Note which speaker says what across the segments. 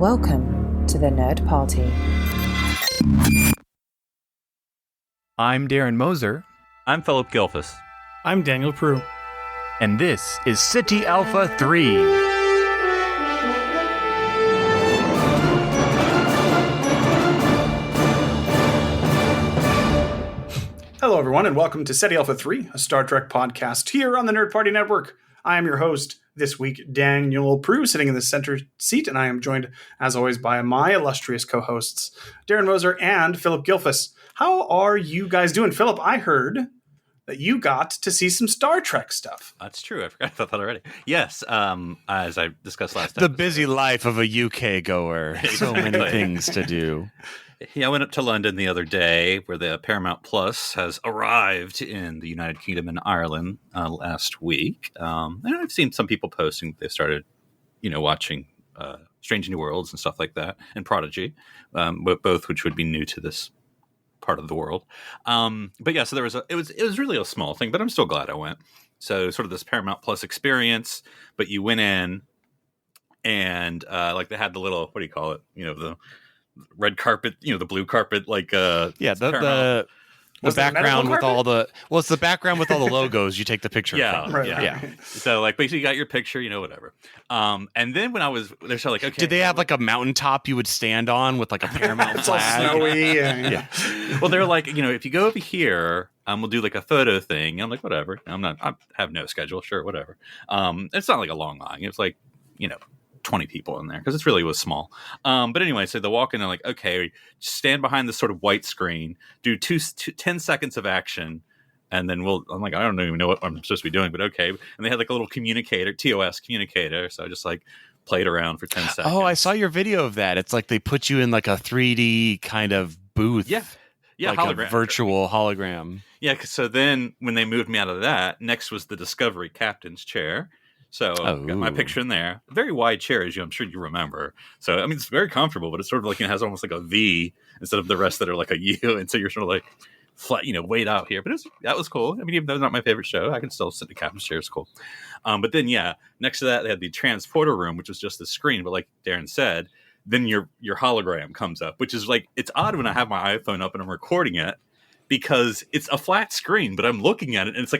Speaker 1: Welcome to the Nerd Party.
Speaker 2: I'm Darren Moser.
Speaker 3: I'm Philip Gilfus.
Speaker 4: I'm Daniel Prue.
Speaker 2: And this is City Alpha 3.
Speaker 4: Hello, everyone, and welcome to SETI Alpha 3, a Star Trek podcast here on the Nerd Party Network. I am your host this week, Daniel Prue, sitting in the center seat, and I am joined, as always, by my illustrious co-hosts, Darren Moser and Philip Gilfus. How are you guys doing? Philip, I heard that you got to see some Star Trek stuff.
Speaker 3: That's true. I forgot about that already. Yes, as I discussed last time.
Speaker 5: The busy life of a UK goer. So many things to do.
Speaker 3: Yeah, I went up to London the other day where the Paramount Plus has arrived in the United Kingdom and Ireland last week. And I've seen some people posting that they started, watching Strange New Worlds and stuff like that, and Prodigy, but both which would be new to this part of the world. But yeah, so it was really a small thing, but I'm still glad I went. So sort of this Paramount Plus experience, but you went in and they had the little, what do you call it? The red carpet, the blue carpet,
Speaker 5: the background with all the it's the background with all the logos you take the picture from.
Speaker 3: Right. So basically you got your picture, whatever. And then when I was they're so okay.
Speaker 5: Did they have a mountaintop you would stand on with a Paramount
Speaker 4: it's
Speaker 5: flag?
Speaker 4: All snowy.
Speaker 5: Yeah.
Speaker 3: Well, they're if you go over here, we'll do a photo thing. I'm like, whatever. I have no schedule. Sure, whatever. It's not a long line. It's 20 people in there because it really was small. But anyway, so they walk in and okay, stand behind this sort of white screen, do 10 seconds of action, and then I'm I don't even know what I'm supposed to be doing, but okay. And they had a little communicator, TOS communicator. So I just played around for 10 seconds.
Speaker 5: Oh, I saw your video of that. It's they put you in a 3D kind of booth.
Speaker 3: Yeah. Yeah,
Speaker 5: hologram. A virtual hologram.
Speaker 3: Yeah, so then when they moved me out of that, next was the Discovery captain's chair. So got my picture in there. Very wide chair, as I'm sure you remember. So, it's very comfortable, but it's sort of it has almost a V instead of the rest that are a U. And so you're sort of flat, way out here. But that was cool. Even though it's not my favorite show, I can still sit in the captain's chair. It's cool. But then, next to that, they had the transporter room, which was just the screen. But like Darren said, then your hologram comes up, which is it's odd when I have my iPhone up and I'm recording it because it's a flat screen, but I'm looking at it and it's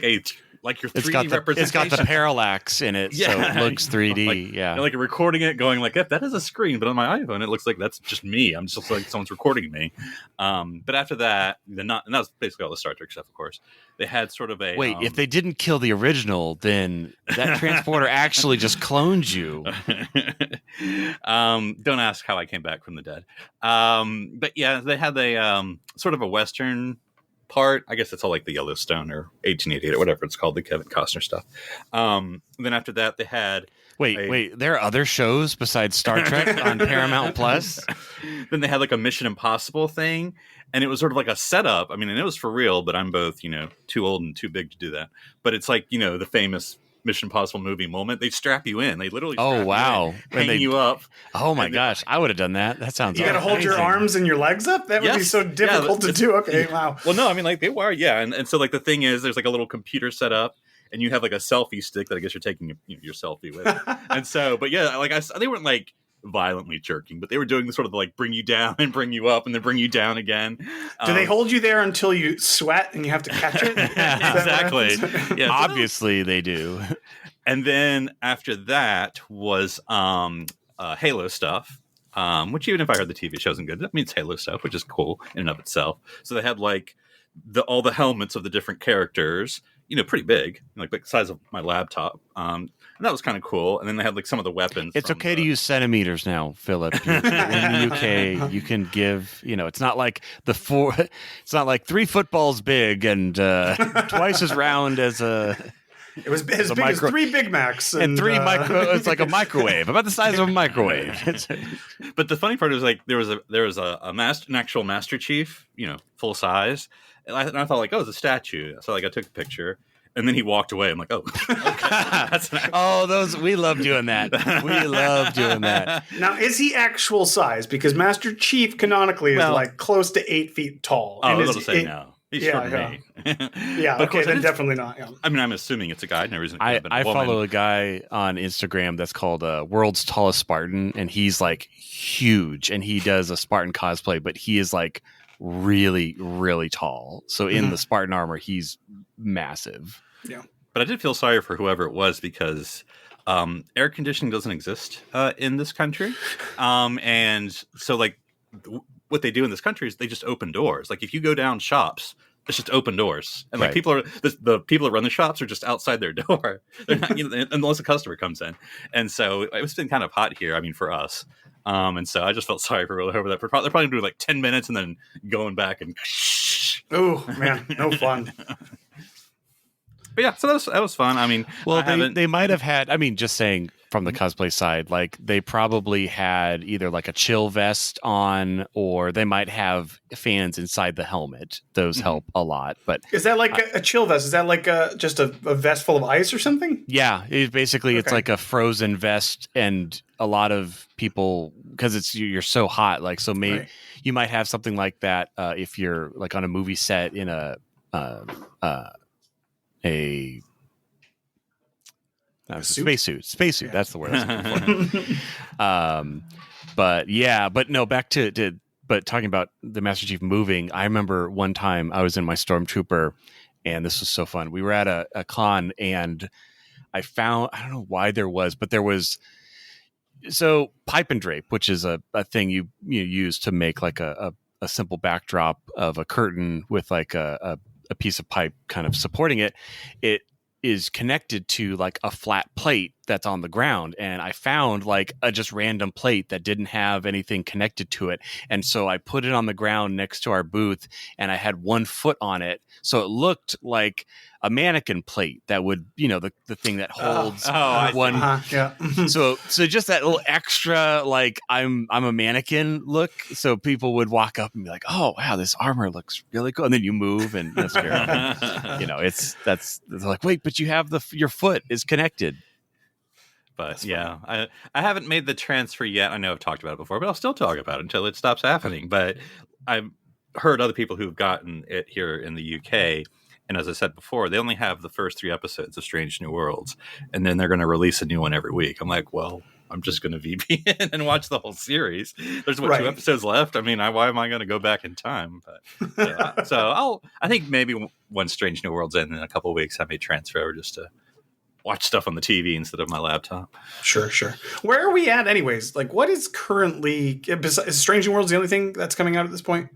Speaker 3: your 3D representation. It's got
Speaker 5: the parallax in it, so it looks 3D.
Speaker 3: Recording it, going that is a screen, but on my iPhone it looks like that's just me. I'm just someone's recording me. But after that, and that was basically all the Star Trek stuff. Of course, they had sort of a
Speaker 5: wait. If they didn't kill the original, then that transporter actually just cloned you.
Speaker 3: Don't ask how I came back from the dead. But yeah, they had a sort of a Western part. I guess it's all the Yellowstone or 1888 or whatever it's called, the Kevin Costner stuff. Then after that they had
Speaker 5: wait there are other shows besides Star Trek on Paramount Plus.
Speaker 3: Then they had a Mission Impossible thing, and it was sort of a setup. And it was for real, but I'm both too old and too big to do that. But it's the famous Mission Impossible movie moment. They strap you in. They literally hang you up.
Speaker 5: Oh my gosh, I would have done that. That sounds
Speaker 4: You got to hold your arms and your legs up? That would be so difficult to do. Okay, wow.
Speaker 3: Well, no, they were, and so the thing is, there's a little computer set up, and you have a selfie stick that I guess you're taking your selfie with. And so, but yeah, they weren't violently jerking, but they were doing the sort of bring you down and bring you up and then bring you down again.
Speaker 4: Do they hold you there until you sweat and you have to catch it?
Speaker 3: Exactly.
Speaker 5: Yeah, obviously they do.
Speaker 3: And then after that was Halo stuff, which even if I heard the TV show isn't good, that means Halo stuff, which is cool in and of itself. So they had all the helmets of the different characters, pretty big, the size of my laptop. And that was kind of cool. And then they had some of the weapons.
Speaker 5: It's okay to use centimeters now, Philip. In the UK, you can give, it's not it's not 3 footballs big and twice as round as a.
Speaker 4: It was as big as 3 Big Macs.
Speaker 5: And 3 it's like a microwave, about the size of a microwave.
Speaker 3: But the funny part is there was an actual Master Chief, full size. And I thought it's a statue. So I took a picture. And then he walked away. I'm okay.
Speaker 5: We love doing that. We love doing that.
Speaker 4: Now, is he actual size? Because Master Chief canonically is close to 8 feet tall.
Speaker 3: Oh, I was going to say no. He's
Speaker 4: Yeah,
Speaker 3: short and
Speaker 4: yeah.
Speaker 3: mean.
Speaker 4: Yeah,
Speaker 3: But of
Speaker 4: okay,
Speaker 3: course,
Speaker 4: then definitely not. Yeah.
Speaker 3: I mean, I'm assuming it's a guy. No reason it could have been a
Speaker 5: I
Speaker 3: woman.
Speaker 5: follow a guy on Instagram that's called World's Tallest Spartan, and he's like huge, and he does a Spartan cosplay, but he is like really, really tall. So in the Spartan armor, he's massive.
Speaker 4: Yeah.
Speaker 3: But I did feel sorry for whoever it was because air conditioning doesn't exist in this country. And so, like, what they do in this country is they just open doors. Like, if you go down shops, it's just open doors. And, like,
Speaker 5: Right.
Speaker 3: people are the people that run the shops are just outside their door. They're not, unless a customer comes in. And so it's been kind of hot here, I mean, for us. And so I just felt sorry for whoever that. They're probably doing like 10 minutes and then going back and.
Speaker 4: Oh, man, no fun.
Speaker 3: But yeah, so that was fun. I mean,
Speaker 5: Well, they might have had, I mean, just saying from the cosplay side, like they probably had either like a chill vest on, or they might have fans inside the helmet. Those help a lot. But
Speaker 4: Is that like a chill vest? Is that like just a vest full of ice or something?
Speaker 5: yeah, basically it's
Speaker 4: Okay.
Speaker 5: like a frozen vest, and a lot of people, because you're so hot, like, so
Speaker 4: Right.
Speaker 5: you might have something like that if you're like on a movie set in a spacesuit.
Speaker 4: Yeah.
Speaker 5: That's the word I was looking for. But no, back to but talking about the Master Chief moving. I remember one time I was in my Stormtrooper, and this was so fun. We were at a con, and I don't know why there was pipe and drape, which is a thing you use to make like a simple backdrop of a curtain with like a piece of pipe kind of supporting it. It is connected to like a flat plate that's on the ground, and I found like a just random plate that didn't have anything connected to it, and so I put it on the ground next to our booth, and I had one foot on it, so it looked like a mannequin plate that would, the thing that holds one.
Speaker 4: Yeah.
Speaker 5: So just that little extra, like I'm a mannequin look, so people would walk up and be like, "Oh wow, this armor looks really cool," and then you move, and that's scary. That's like, wait, but you have your foot is connected.
Speaker 3: But yeah, I haven't made the transfer yet. I know I've talked about it before, but I'll still talk about it until it stops happening. But I've heard other people who've gotten it here in the UK. And as I said before, they only have the first 3 episodes of Strange New Worlds. And then they're going to release a new one every week. I'm like, well, I'm just going to VPN and watch the whole series. There's 2 episodes left. I mean, why am I going to go back in time? But yeah. So I think maybe when Strange New Worlds end in a couple of weeks, I may transfer over just to watch stuff on the TV instead of my laptop.
Speaker 4: Sure. Where are we at anyways? Like, what is currently, is Strange New Worlds the only thing that's coming out at this point?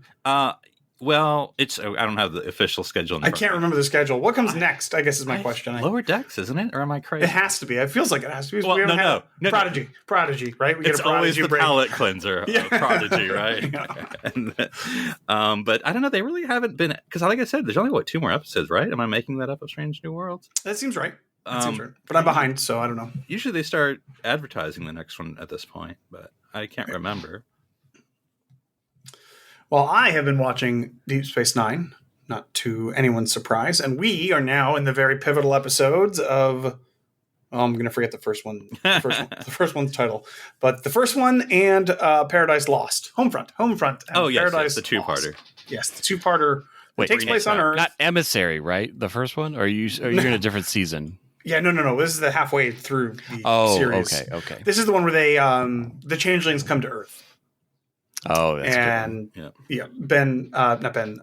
Speaker 3: Well, I don't have the official schedule.
Speaker 4: I can't remember the schedule. What comes next, I guess, is my question.
Speaker 3: Lower Decks, isn't it? Or am I crazy?
Speaker 4: It has to be. It feels like it has to be.
Speaker 3: Well,
Speaker 4: we haven't
Speaker 3: no.
Speaker 4: had Prodigy, right? We
Speaker 3: It's
Speaker 4: get a
Speaker 3: always
Speaker 4: Prodigy
Speaker 3: the
Speaker 4: break.
Speaker 3: palate cleanser of Prodigy, right? But I don't know. They really haven't been, because like I said, there's only 2 more episodes, right? Am I making that up of Strange New Worlds?
Speaker 4: That seems right. But I'm behind, so I don't know.
Speaker 3: Usually they start advertising the next one at this point, but I can't remember.
Speaker 4: Well, I have been watching Deep Space Nine, not to anyone's surprise, and we are now in the very pivotal episodes of. Oh, I'm going to forget the first one. The first one's title, but the first one and Paradise Lost, Homefront. And
Speaker 3: Yes, the 2-parter.
Speaker 4: Yes, the 2-parter.
Speaker 5: Wait,
Speaker 4: takes place on Earth.
Speaker 5: Not Emissary, right? The first one? Or are you in a different season?
Speaker 4: Yeah, no. This is the halfway through the series.
Speaker 5: Okay.
Speaker 4: This is the one where they the changelings come to Earth.
Speaker 5: Oh, that's
Speaker 4: and
Speaker 5: good.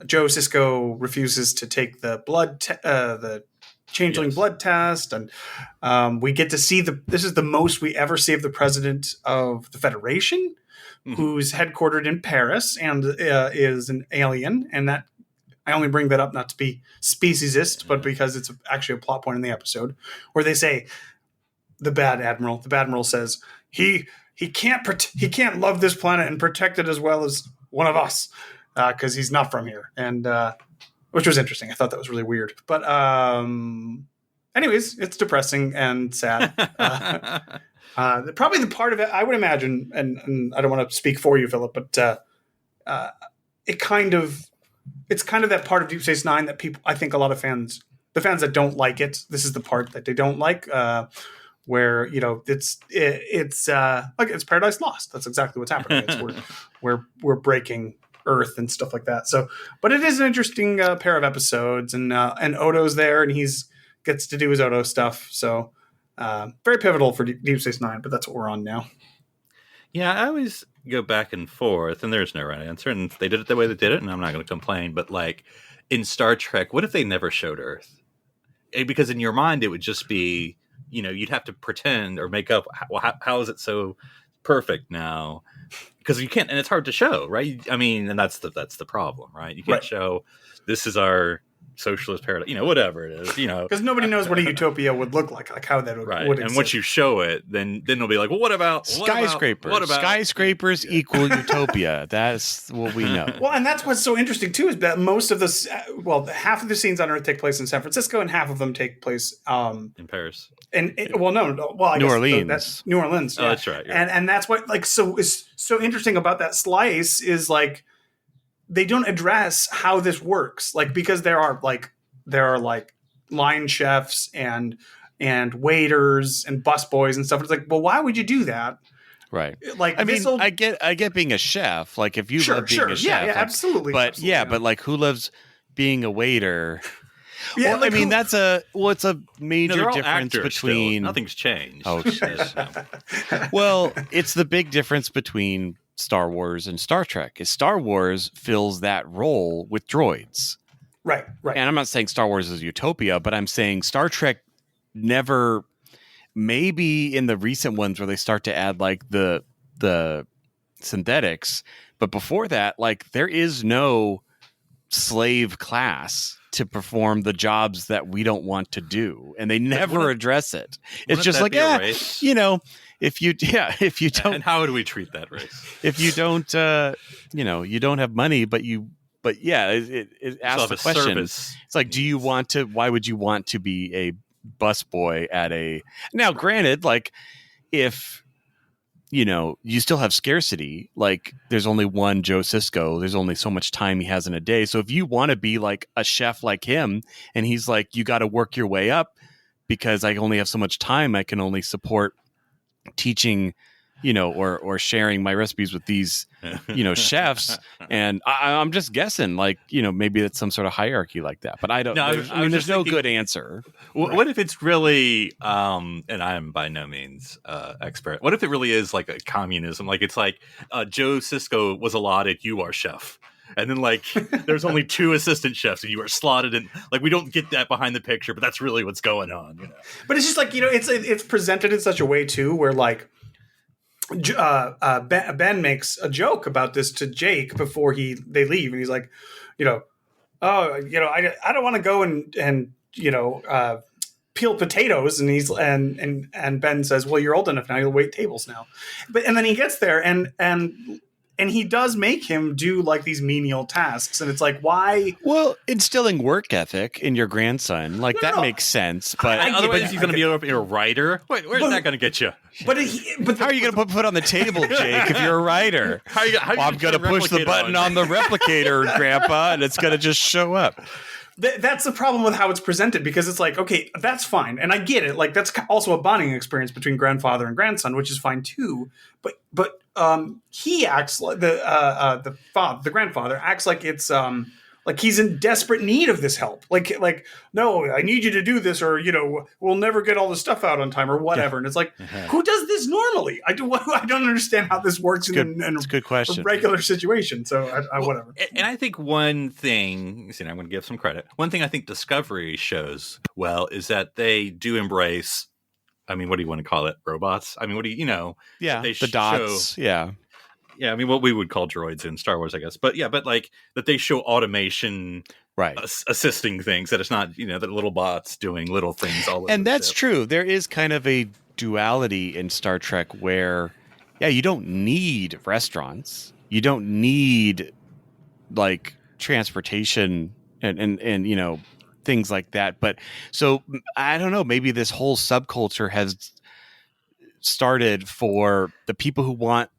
Speaker 4: Joe Sisko refuses to take the the changeling blood test, and we get to see this is the most we ever see of the president of the Federation, who's headquartered in Paris and is an alien. And that I only bring that up not to be speciesist, but because it's actually a plot point in the episode where they say the bad admiral says he can't love this planet and protect it as well as one of us because he's not from here, and which was interesting. I thought that was really weird, but anyways, it's depressing and sad. Probably the part of it I would imagine, and I don't want to speak for you, Philip, but it's kind of that part of Deep Space Nine that I think a lot of fans, the fans that don't like it, this is the part that they don't like. Where it's like it's Paradise Lost. That's exactly what's happening. We're breaking Earth and stuff like that. So, but it is an interesting pair of episodes, and Odo's there, and he's gets to do his Odo stuff. So, very pivotal for Deep Space Nine. But that's what we're on now.
Speaker 3: Yeah, I always go back and forth, and there's no right answer, and they did it the way they did it, and I'm not going to complain. But like in Star Trek, what if they never showed Earth? Because in your mind, it would just be, you'd have to pretend or make up. How is it so perfect now? Because you can't, and it's hard to show, right? I mean, and that's the problem, right? You can't show this is our socialist paradise, whatever it is,
Speaker 4: because nobody knows what a utopia would look like how that would
Speaker 3: right.
Speaker 4: Would
Speaker 3: and
Speaker 4: exist.
Speaker 3: once you show it, then they'll be like, well, what about
Speaker 5: skyscrapers?
Speaker 3: What about
Speaker 5: skyscrapers equal utopia? That's what we know.
Speaker 4: Well, and that's what's so interesting too is that most of this, half of the scenes on Earth take place in San Francisco, and half of them take place
Speaker 3: in Paris.
Speaker 4: I
Speaker 5: New
Speaker 4: guess
Speaker 5: Orleans.
Speaker 4: That's New Orleans.
Speaker 3: Oh,
Speaker 4: yeah.
Speaker 3: that's right.
Speaker 4: And that's what is so interesting about that slice is like they don't address how this works, like because there are line chefs and waiters and busboys and stuff. It's like, well, why would you do that?
Speaker 5: Right.
Speaker 4: Like,
Speaker 5: I mean, I get being a chef. Like, if you love being a chef,
Speaker 4: yeah, absolutely.
Speaker 5: But
Speaker 4: absolutely,
Speaker 5: but like, who loves being a waiter?
Speaker 4: Yeah,
Speaker 5: well,
Speaker 4: like
Speaker 5: I mean, it's a major difference between
Speaker 3: still. Nothing's changed.
Speaker 5: Oh, well, it's the big difference between Star Wars and Star Trek. Is Star Wars fills that role with droids.
Speaker 4: Right.
Speaker 5: And I'm not saying Star Wars is utopia, but I'm saying Star Trek never, maybe in the recent ones where they start to add like the synthetics, but before that, like there is no slave class to perform the jobs that we don't want to do, and they never address it. It's just like, if you don't,
Speaker 3: and how would we treat that race?
Speaker 5: If you don't, you don't have money, but it asks the question.
Speaker 3: Service.
Speaker 5: It's like, why would you want to be a busboy at a, now granted, like if, you still have scarcity, like there's only one Joe Sisko, there's only so much time he has in a day. So if you want to be like a chef like him, and he's like, you got to work your way up because I only have so much time, I can only support teaching, or sharing my recipes with these, chefs. And I'm just guessing, like, maybe it's some sort of hierarchy like that. But I don't.
Speaker 3: No,
Speaker 5: there's no good answer.
Speaker 3: What if it's really, and I'm by no means expert. What if it really is like a communism? Like it's like Joe Sisko was allotted, you are chef. And then like there's only 2 assistant chefs and you are slotted in. Like we don't get that behind the picture, but that's really what's going on.
Speaker 4: But it's just like, it's presented in such a way too, where like Ben makes a joke about this to Jake before they leave, and he's like, I don't want to go and peel potatoes, and Ben says, well, you're old enough now, you'll wait tables now. And then he gets there and he does make him do like these menial tasks, and it's like, why?
Speaker 5: Well, instilling work ethic in your grandson, like that makes sense. But
Speaker 3: otherwise, he's going to be a writer. Wait, where's that going to get you?
Speaker 4: But
Speaker 5: how are you going to put foot on the table, Jake, if you're a writer? I'm going to push the button on the replicator, Grandpa, and it's going to just show up.
Speaker 4: That's the problem with how it's presented, because it's like, okay, that's fine, and I get it. Like that's also a bonding experience between grandfather and grandson, which is fine too. But he acts like the grandfather acts like it's like he's in desperate need of this help. Like no, I need you to do this, or we'll never get all the stuff out on time, or whatever. And it's like, who does this normally? I don't understand how this works in
Speaker 5: it's a good question.
Speaker 4: A regular situation. So whatever.
Speaker 3: And I think one thing, I'm going to give some credit. One thing I think Discovery shows well is that they do embrace, I mean, what do you want to call it? Robots? I mean, what do
Speaker 5: Yeah,
Speaker 3: they
Speaker 5: the dots. Yeah.
Speaker 3: Yeah, I mean, what we would call droids in Star Wars, I guess. But like that they show automation,
Speaker 5: right,
Speaker 3: assisting things, that it's not, the little bots doing little things all over.
Speaker 5: And that's true. There is kind of a duality in Star Trek where, you don't need restaurants. You don't need like transportation and things like that. But so I don't know, maybe this whole subculture has started for the people who want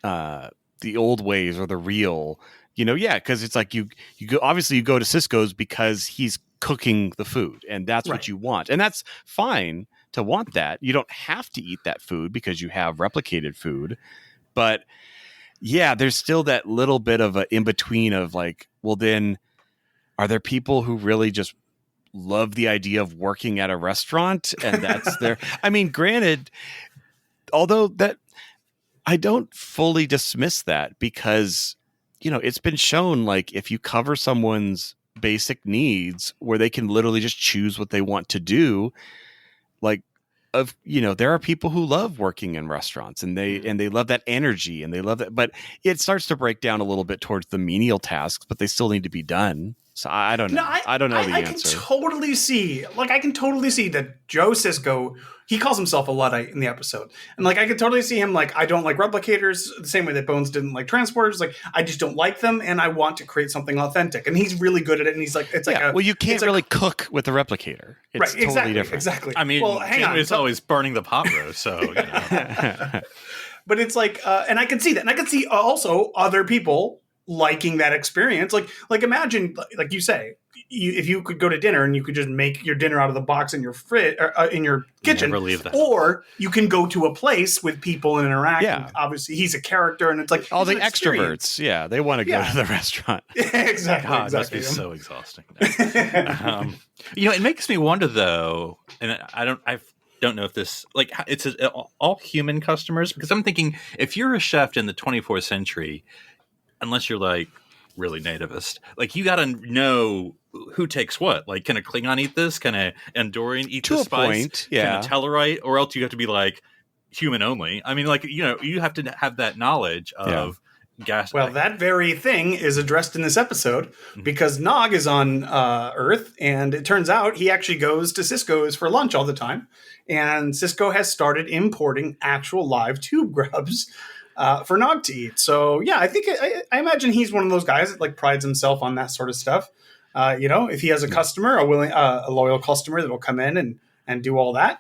Speaker 5: the old ways or the real, because it's like you go, obviously you go to Cisco's because he's cooking the food and that's what you want, and that's fine to want that. You don't have to eat that food because you have replicated food, but yeah, there's still that little bit of a in between of like, well, then are there people who really just love the idea of working at a restaurant and that's their, I mean, granted, although that I don't fully dismiss that because, you know, it's been shown like if you cover someone's basic needs where they can literally just choose what they want to do, like, of, you know, there are people who love working in restaurants and they love that energy and they love that, but it starts to break down a little bit towards the menial tasks, but they still need to be done. So I don't know.
Speaker 4: No,
Speaker 5: I don't know the answer.
Speaker 4: I can totally see that Joe Sisko, he calls himself a Luddite in the episode. And like, I could totally see him like, I don't like replicators the same way that Bones didn't like transporters. Like, I just don't like them and I want to create something authentic. And he's really good at it. And he's like, it's like,
Speaker 5: well, you can't really cook with a replicator. It's
Speaker 4: right,
Speaker 5: totally
Speaker 4: exactly,
Speaker 5: different.
Speaker 4: Exactly.
Speaker 3: I mean,
Speaker 4: well, hang on.
Speaker 3: It's always burning the pot roast, so, you know.
Speaker 4: But it's like, and I can see that. And I can see also other people liking that experience. Like imagine, like you say, if you could go to dinner and you could just make your dinner out of the box in your fridge or in your kitchen,
Speaker 3: Never leave that.
Speaker 4: Or you can go to a place with people and interact.
Speaker 5: Yeah.
Speaker 4: And obviously, he's a character, and it's like
Speaker 5: all the
Speaker 4: an experience.
Speaker 5: extroverts. Yeah, they want to go to the restaurant.
Speaker 4: Exactly.
Speaker 3: God, it must be so exhausting. You know, it makes me wonder though, and I don't know if this like it's all human customers, because I'm thinking if you're a chef in the 24th century, unless you're like really nativist, like you got to know who takes what. Like, can a Klingon eat this? Can a Andorian eat
Speaker 5: to
Speaker 3: this
Speaker 5: a
Speaker 3: spice?
Speaker 5: Point, yeah.
Speaker 3: Can a Tellarite? Or else you have to be like human only. I mean, like, you know, you have to have that knowledge of gas.
Speaker 4: Well, that very thing is addressed in this episode because Nog is on Earth, and it turns out he actually goes to Cisco's for lunch all the time, and Cisco has started importing actual live tube grubs for Nog to eat. So yeah, I think I imagine he's one of those guys that like prides himself on that sort of stuff. You know, if he has a customer, a loyal customer that will come in and do all that,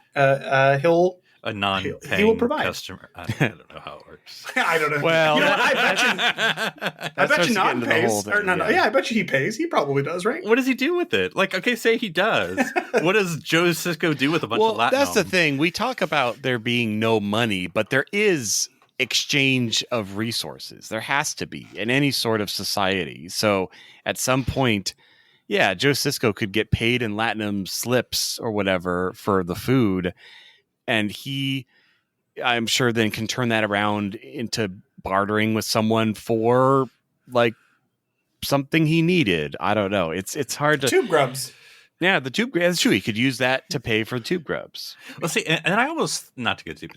Speaker 4: he'll.
Speaker 3: A non-paying
Speaker 4: he will provide.
Speaker 3: customer. I don't know how it works.
Speaker 4: I don't know.
Speaker 5: Well,
Speaker 4: you know what? I bet you Nog pays. I bet you he pays. He probably does, right?
Speaker 3: What does he do with it? Like, okay, say he does. What does Joe Sisko do with a bunch of Latin?
Speaker 5: That's the thing. We talk about there being no money, but there is exchange of resources. There has to be in any sort of society. So at some point, yeah, Joe Sisko could get paid in Latinum slips or whatever for the food. And he, I'm sure, then can turn that around into bartering with someone for like something he needed. I don't know. It's hard to
Speaker 4: tube grubs.
Speaker 5: Yeah, the tube grubs. That's true. He could use that to pay for tube grubs.
Speaker 3: Well, see, and I almost not to get too.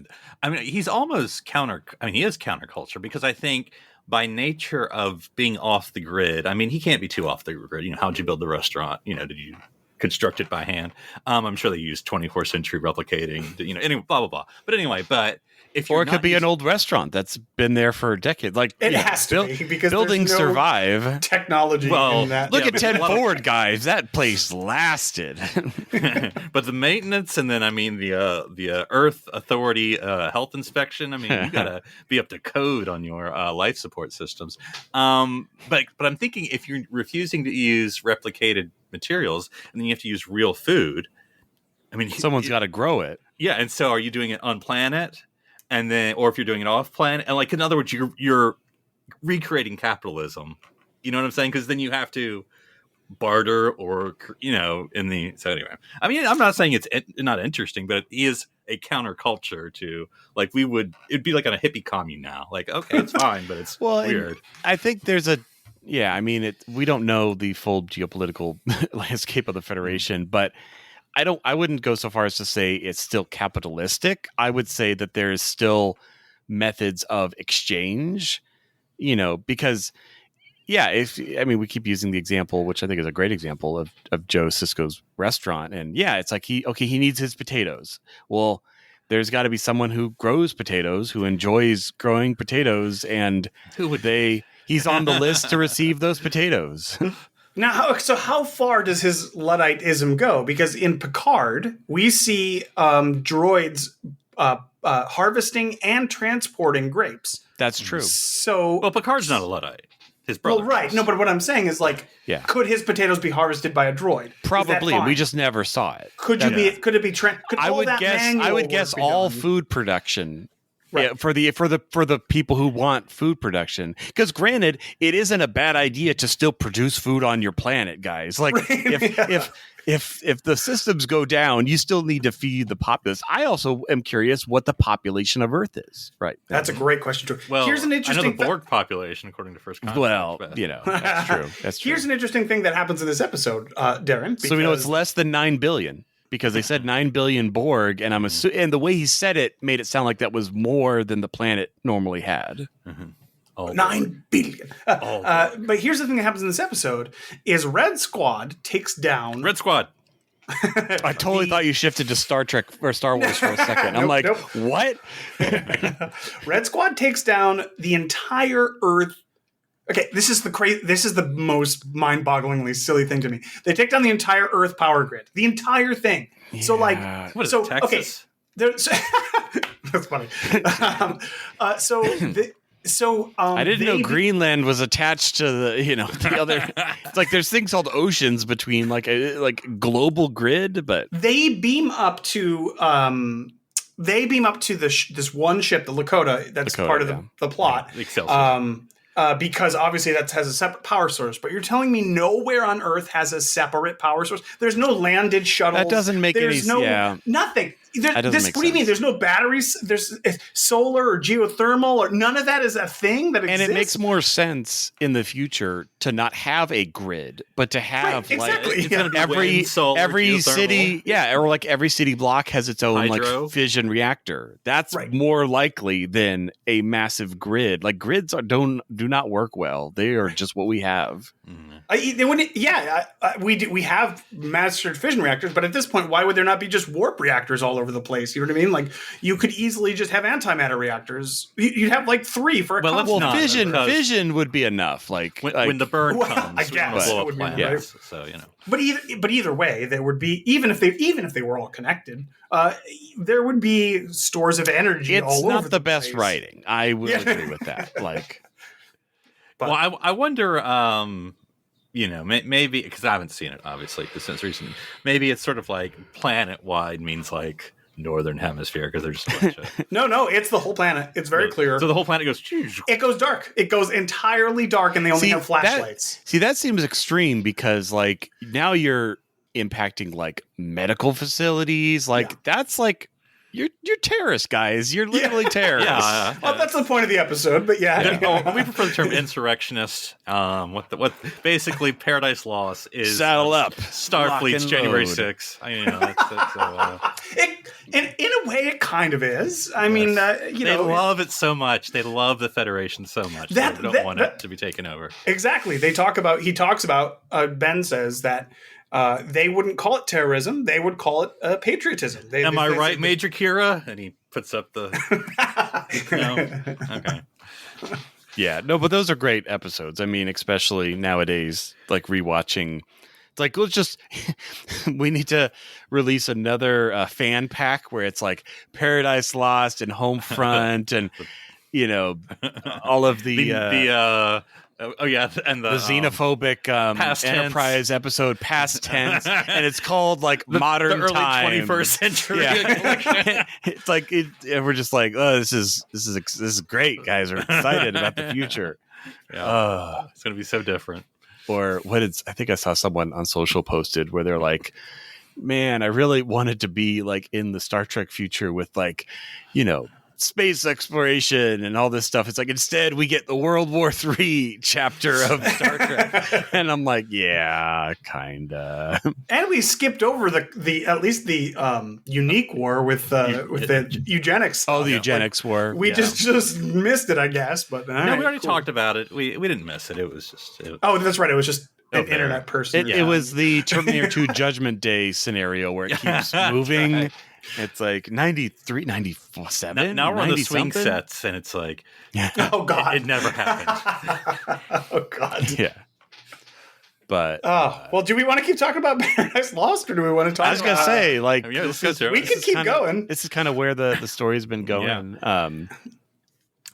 Speaker 3: I mean, he's almost counter. I mean, he is counterculture because I think by nature of being off the grid. I mean, he can't be too off the grid. You know, how'd you build the restaurant? You know, did you construct it by hand? I'm sure they use 24th century replicating, you know, anyway, blah, blah, blah. But anyway, if
Speaker 5: or it could be an old restaurant that's been there for decades. Like
Speaker 4: it has to be because
Speaker 5: buildings
Speaker 4: there's no
Speaker 5: survive.
Speaker 4: Technology.
Speaker 3: Well,
Speaker 4: in that.
Speaker 5: Look at 10 Forward, guys. That place lasted.
Speaker 3: But the maintenance, and then I mean the Earth Authority health inspection. I mean, you gotta be up to code on your life support systems. But I'm thinking if you're refusing to use replicated materials and then you have to use real food, I mean,
Speaker 5: someone's got to grow it.
Speaker 3: Yeah, and so are you doing it on planet, and then, or if you're doing it off planet, and like in other words, you're recreating capitalism. You know what I'm saying? Because then you have to barter, or you know, so anyway. I mean, I'm not saying it's not interesting, but it is a counterculture to like it'd be like on a hippie commune now. Like, okay, it's fine, but it's weird.
Speaker 5: I think there's yeah. I mean, we don't know the full geopolitical landscape of the Federation, but I wouldn't go so far as to say it's still capitalistic. I would say that there is still methods of exchange, you know, because we keep using the example, which I think is a great example of Joe Sisko's restaurant. And yeah, it's like he needs his potatoes. Well, there's got to be someone who grows potatoes, who enjoys growing potatoes, and he's on the list to receive those potatoes.
Speaker 4: Now, so how far does his Ludditism go? Because in Picard, we see droids harvesting and transporting grapes.
Speaker 5: That's true.
Speaker 4: So,
Speaker 3: well, Picard's not a Luddite. His brother.
Speaker 4: Well, right. No, but what I'm saying is, like, could his potatoes be harvested by a droid?
Speaker 5: Probably. We just never saw it.
Speaker 4: Could it be? Could it be? Could
Speaker 5: I would guess all food production Yeah, for the people who want food production, because granted, it isn't a bad idea to still produce food on your planet, guys. Like if the systems go down, you still need to feed the populace. I also am curious what the population of Earth is. Right,
Speaker 4: That's a great question too.
Speaker 3: Well,
Speaker 4: here's an interesting.
Speaker 3: I know the Borg population, according to First Contact.
Speaker 5: Well,
Speaker 3: but-
Speaker 5: that's true. That's true.
Speaker 4: Here's an interesting thing that happens in this episode, Darren.
Speaker 5: So we know it's less than 9 billion. Because they said 9 billion Borg, and and the way he said it made it sound like that was more than the planet normally had.
Speaker 3: Oh,
Speaker 4: 9 billion. But here's the thing that happens in this episode: is Red Squad takes down
Speaker 3: Red Squad.
Speaker 5: I totally thought you shifted to Star Trek or Star Wars for a second. I'm like, what?
Speaker 4: Red Squad takes down the entire Earth. Okay, this is the most mind-bogglingly silly thing to me. They take down the entire Earth power grid, the entire thing.
Speaker 5: Yeah.
Speaker 4: So like,
Speaker 3: What is it, Texas?
Speaker 4: Okay, that's funny.
Speaker 5: I didn't know Greenland was attached to the other. It's like there's things called oceans between like global grid, but
Speaker 4: they beam up to this one ship, the Lakota. That's part of the plot.
Speaker 3: The Excelsior.
Speaker 4: Because obviously that has a separate power source, but you're telling me nowhere on Earth has a separate power source. There's no landed shuttles.
Speaker 5: that doesn't make
Speaker 4: There's
Speaker 5: any
Speaker 4: no nothing.
Speaker 5: That doesn't make
Speaker 4: what do you mean?
Speaker 5: sense.
Speaker 4: There's no batteries. There's solar or geothermal or none of that is a thing that exists.
Speaker 5: and it makes more sense in the future to not have a grid, but to have
Speaker 4: exactly.
Speaker 3: It's gonna be
Speaker 5: every
Speaker 3: wind, solar,
Speaker 5: every
Speaker 3: geothermal.
Speaker 5: city, or like every city block has its own
Speaker 3: Hydro.
Speaker 5: like fission reactor. That's
Speaker 4: Right.
Speaker 5: more likely than a massive grid. Like grids do not work well. They are just what we have.
Speaker 4: We have mastered fission reactors, but at this point, why would there not be just warp reactors all over the place? You know what I mean? Like you could easily just have antimatter reactors. You'd have like 3 for a
Speaker 3: Well, let's
Speaker 4: continent.
Speaker 3: not. because-
Speaker 5: Fission would be enough. Like
Speaker 3: When the burn
Speaker 4: Well,
Speaker 3: comes,
Speaker 4: I
Speaker 3: we
Speaker 4: guess
Speaker 3: want to blow
Speaker 4: it
Speaker 3: up
Speaker 4: would be
Speaker 3: planets. So
Speaker 4: But either way, there would be even if they were all connected, there would be stores of energy
Speaker 5: it's
Speaker 4: all over
Speaker 5: not the best
Speaker 4: place.
Speaker 5: writing. I will agree with that. Like,
Speaker 4: But,
Speaker 3: well, I wonder. Maybe because I haven't seen it obviously since recently. Maybe it's sort of like planet wide means like northern hemisphere because they're just a bunch of.
Speaker 4: no, it's the whole planet. It's very clear.
Speaker 3: So the whole planet goes. "Choo."
Speaker 4: It goes dark. It goes entirely dark, and they only have flashlights.
Speaker 5: That seems extreme because like now you're impacting like medical facilities. Like that's like you're terrorists, guys. You're literally terrorists.
Speaker 3: Yeah.
Speaker 4: Well, that's the point of the episode, but
Speaker 3: We prefer the term insurrectionist. What basically Paradise Lost is
Speaker 5: Saddle up.
Speaker 3: Starfleet's
Speaker 5: Lock and
Speaker 3: January
Speaker 5: load.
Speaker 3: 6th.
Speaker 4: in a way, it kind of is. I mean,
Speaker 3: They love it so much. They love the Federation so much. They don't want it to be taken over.
Speaker 4: Exactly. He talks about, Ben says that they wouldn't call it terrorism. They would call it patriotism.
Speaker 3: Am I right, Major Kira? And he puts up the... Okay.
Speaker 5: Yeah, no, but those are great episodes. I mean, especially nowadays, like rewatching. It's like, let's just, we need to release another fan pack where it's like Paradise Lost and Homefront and, all of the
Speaker 3: and the
Speaker 5: xenophobic
Speaker 3: past tense.
Speaker 5: Enterprise episode, past tense, and it's called like modern
Speaker 3: the early
Speaker 5: time.
Speaker 3: 21st century.
Speaker 5: Yeah. It's like and we're just like, oh, this is great, guys. We're excited about the future.
Speaker 3: Yeah. It's gonna be so different.
Speaker 5: Or I think I saw someone on social posted where they're like, man, I really wanted to be like in the Star Trek future with like, space exploration and all this stuff. It's like, instead we get the World War III chapter of Star Trek. And I'm like, yeah, kinda.
Speaker 4: And we skipped over the at least the unique war with the eugenics.
Speaker 5: Oh, the eugenics war.
Speaker 4: We just missed it, I guess. But
Speaker 3: We already talked about it. We didn't miss it. It was just.
Speaker 4: Oh, that's right. It was just an
Speaker 3: there.
Speaker 4: internet person.
Speaker 5: It was the Terminator 2 Judgment Day scenario where it keeps moving.
Speaker 3: Right.
Speaker 5: It's like 93, 97.
Speaker 3: Now we're on the swing
Speaker 5: 90-something?
Speaker 3: sets, and it's like,
Speaker 4: Oh God!
Speaker 3: it never happened.
Speaker 4: Oh God!
Speaker 5: Yeah. But
Speaker 4: well, do we want to keep talking about Paradise Lost, or do we want to talk?
Speaker 5: I was gonna say, like,
Speaker 3: Yeah, let's go through it.
Speaker 4: we can keep going.
Speaker 5: This is kind of where the story's been going.
Speaker 3: Well,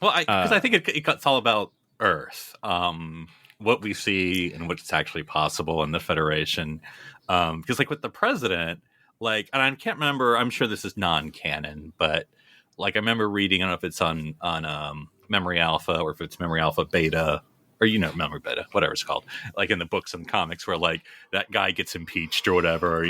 Speaker 3: because I think it's all about Earth, what we see and what's actually possible in the Federation. Because, like, with the president, like, and I can't remember. I'm sure this is non-canon, but like I remember reading, I don't know if it's on Memory Alpha or if it's Memory Alpha Beta, or Memory Beta, whatever it's called, like in the books and comics where like that guy gets impeached or whatever,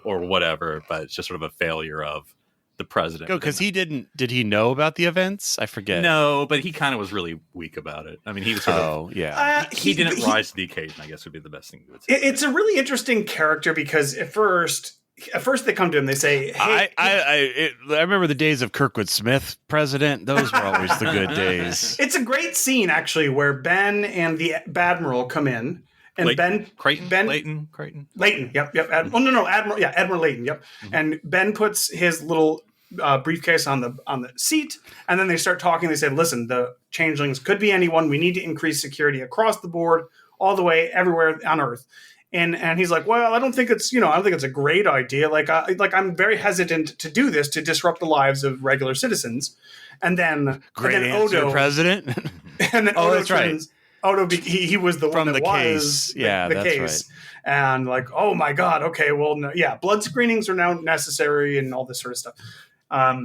Speaker 3: or whatever, but it's just sort of a failure of the president.
Speaker 5: Because did he know about the events? I forget.
Speaker 3: No, but he kind of was really weak about it. I mean, he was sort of, he didn't rise to the occasion, I guess would be the best thing to say.
Speaker 4: It's a really interesting character because at first they come to him, they say, hey,
Speaker 5: I remember the days of Kirkwood Smith president. Those were always the good days.
Speaker 4: It's a great scene actually where Ben and the Badmiral come in. And
Speaker 3: Leighton Creighton.
Speaker 4: Yep. Admiral Leighton. Yep. Mm-hmm. And Ben puts his little briefcase on the seat, and then they start talking. They say, "Listen, the changelings could be anyone. We need to increase security across the board, all the way, everywhere on Earth." And he's like, "Well, I don't think it's a great idea. I'm very hesitant to do this to disrupt the lives of regular citizens." And then
Speaker 5: Odo, president.
Speaker 4: And then Odo
Speaker 5: that's right.
Speaker 4: Odo, he was the one that was
Speaker 5: case. Yeah,
Speaker 4: the
Speaker 5: that's
Speaker 4: case.
Speaker 5: Right.
Speaker 4: And like, oh my God, okay, well, no, yeah, blood screenings are now necessary and all this sort of stuff.
Speaker 5: I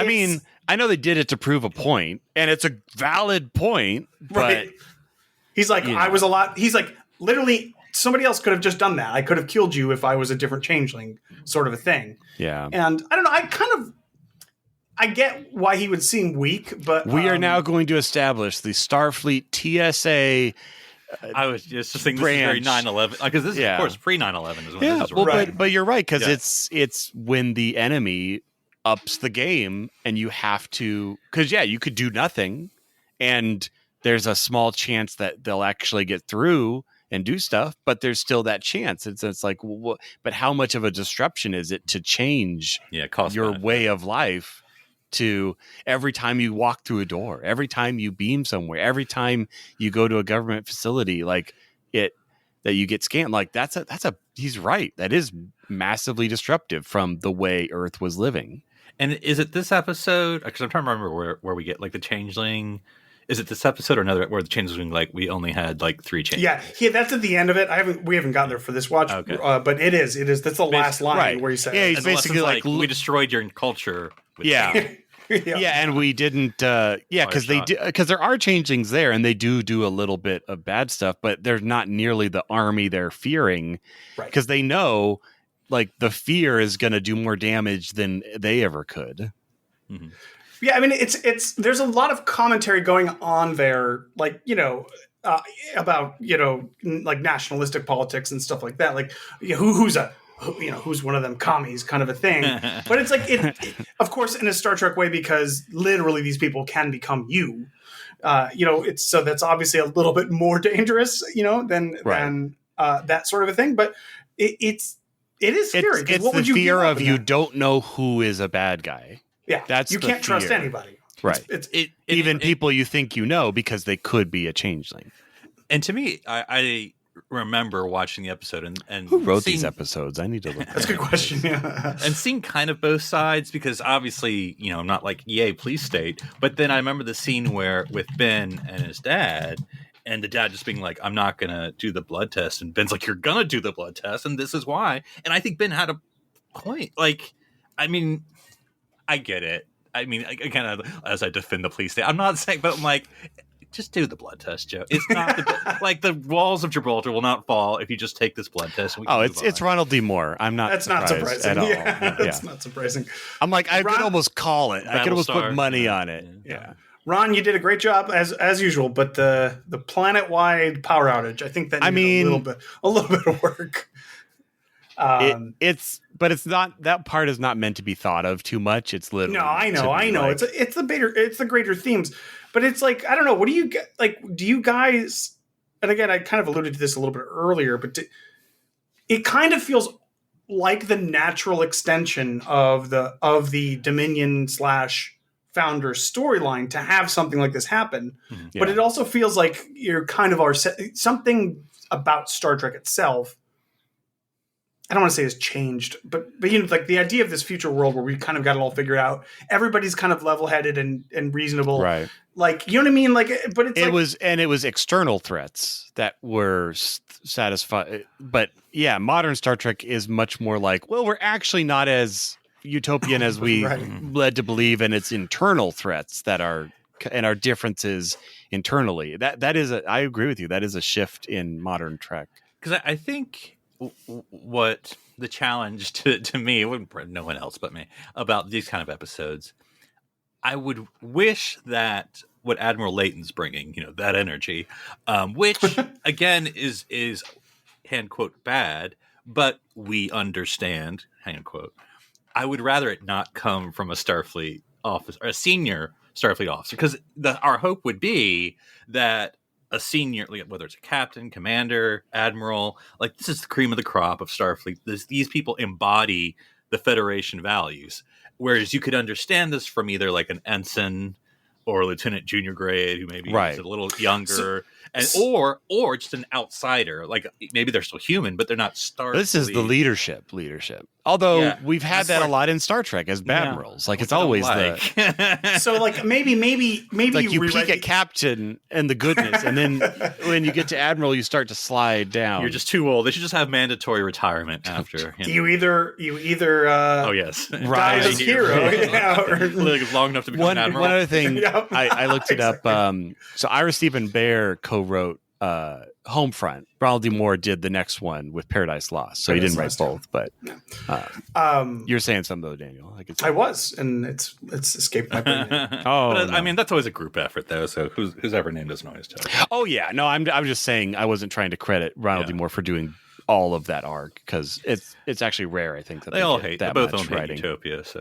Speaker 5: mean, I know they did it to prove a point, and it's a valid point, but
Speaker 4: right. He's like, he's like, literally, somebody else could have just done that. I could have killed you if I was a different changeling, sort of a thing.
Speaker 5: Yeah.
Speaker 4: And I don't know, I get why he would seem weak, but
Speaker 5: we are now going to establish the Starfleet TSA.
Speaker 3: I was just thinking this is very 9/11 because this is of course pre 9/11 is when this is
Speaker 5: right. But you're right because it's when the enemy ups the game and you have to you could do nothing and there's a small chance that they'll actually get through and do stuff, but there's still that chance. It's like, but how much of a disruption is it to change your way of life? To every time you walk through a door, every time you beam somewhere, every time you go to a government facility, like that you get scanned, like he's right. That is massively disruptive from the way Earth was living.
Speaker 3: And is it this episode? Because I'm trying to remember where we get like the changeling. Is it this episode or another where the changeling, like we only had like 3 changelings?
Speaker 4: Yeah, that's at the end of it. We haven't gotten there for this watch,
Speaker 3: okay.
Speaker 4: But it is. That's the last line where he says,
Speaker 5: "Yeah, he's basically like
Speaker 3: we destroyed your culture."
Speaker 5: And we didn't. Because there are changelings there, and they do a little bit of bad stuff, but they're not nearly the army they're fearing,
Speaker 4: right?
Speaker 5: Because they know, like, the fear is going to do more damage than they ever could.
Speaker 3: Mm-hmm.
Speaker 4: Yeah, I mean, it's there's a lot of commentary going on there, like about like nationalistic politics and stuff like that, like who's one of them commies kind of a thing. But it's like it of course in a Star Trek way, because literally these people can become you. It's so that's obviously a little bit more dangerous, than that sort of a thing. But it is scary.
Speaker 5: It's what would the fear of you don't know who is a bad guy.
Speaker 4: Yeah, you can't trust anybody.
Speaker 5: Right. Even people you think you know because they could be a changeling.
Speaker 3: And to me, I remember watching the episode and
Speaker 5: who wrote these episodes? I need to look.
Speaker 4: That's a good question. Yeah.
Speaker 3: And seeing kind of both sides, because obviously, I'm not like, yay, police state. But then I remember the scene where with Ben and his dad, and the dad just being like, I'm not going to do the blood test. And Ben's like, you're going to do the blood test. And this is why. And I think Ben had a point. Like, I mean, I get it. I mean, again, as I defend the police state, I'm not saying, but I'm like, just do the blood test, Joe. It's not like the walls of Gibraltar will not fall if you just take this blood test. And
Speaker 5: it's Ronald D. Moore. I'm not.
Speaker 4: That's not surprising
Speaker 5: at all.
Speaker 4: Yeah, that's not surprising.
Speaker 5: I'm like, I could almost call it. I could almost put money on it. Yeah.
Speaker 4: Ron, you did a great job as usual, but the planet-wide power outage, I think that needed a little bit of work.
Speaker 5: It's not, that part is not meant to be thought of too much. It's literally
Speaker 4: I know. Like, it's the greater themes, but it's like, I don't know. What do you get? Like, do you guys? And again, I kind of alluded to this a little bit earlier, but it kind of feels like the natural extension of the Dominion / Founder storyline to have something like this happen. Mm-hmm. Yeah. But it also feels like you're kind of something about Star Trek itself. I don't want to say has changed, but like the idea of this future world where we kind of got it all figured out. Everybody's kind of level-headed and reasonable,
Speaker 5: right?
Speaker 4: Like, you know what I mean? Like, but it
Speaker 5: was external threats that were satisfied. But yeah, modern Star Trek is much more like, well, we're actually not as utopian as we led to believe, and it's internal threats that are and our differences internally. That is I agree with you. That is a shift in modern Trek.
Speaker 3: Because I think what the challenge to me, no one else but me, about these kind of episodes, I would wish that what Admiral Layton's bringing, that energy, which again is hand quote bad, but we understand, hand quote. I would rather it not come from a Starfleet officer, or a senior Starfleet officer, because our hope would be that a senior, whether it's a captain, commander, admiral, this is the cream of the crop of Starfleet. These people embody the Federation values. Whereas you could understand this from either like an ensign or a lieutenant junior grade who maybe is a little younger, or just an outsider. Like maybe they're still human, but they're not Starfleet.
Speaker 5: This is the leadership. Although we've had that a lot in Star Trek as admirals. It's always
Speaker 4: So maybe
Speaker 5: you peak at captain and the goodness, and then when you get to admiral, you start to slide down.
Speaker 3: You're just too old. They should just have mandatory retirement after.
Speaker 4: You either
Speaker 3: oh yes,
Speaker 4: die as a hero, or
Speaker 3: long enough to become an admiral.
Speaker 5: One other thing, I looked it up. So Ira Stephen Bear co-wrote Homefront. Ronald D. Moore did the next one with Paradise Lost, so he didn't write both. But you're saying something though, Daniel.
Speaker 4: I was, and it's escaped my brain.
Speaker 3: I mean, that's always a group effort, though. So who's ever named doesn't always tell.
Speaker 5: Oh yeah, no, I'm just saying I wasn't trying to credit Ronald D. Moore for doing all of that arc, because it's actually rare. I think that
Speaker 3: they all hate
Speaker 5: that
Speaker 3: both
Speaker 5: much
Speaker 3: of them
Speaker 5: writing.
Speaker 3: hate Utopia, so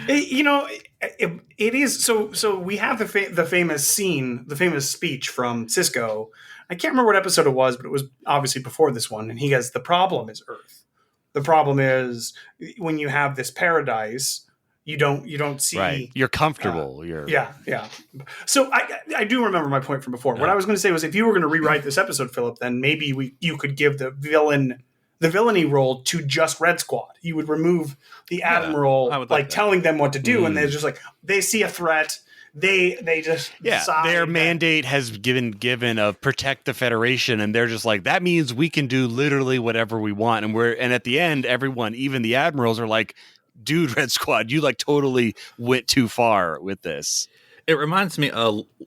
Speaker 4: it is so we have the famous scene, the famous speech from Sisko. I can't remember what episode it was, but it was obviously before this one, and he goes, the problem is Earth. The problem is when you have this paradise, you don't see
Speaker 5: you're comfortable.
Speaker 4: Yeah. So I do remember my point from before. What I was going to say was, if you were going to rewrite this episode, Philip, then maybe you could give the villainy role to just Red Squad. You would remove the admiral, telling them what to do, and they're just they see a threat. They just decide
Speaker 5: their mandate has given of protect the Federation, and they're just that means we can do literally whatever we want, and at the end, everyone, even the admirals, are like, dude, Red Squad, you totally went too far with this.
Speaker 3: It reminds me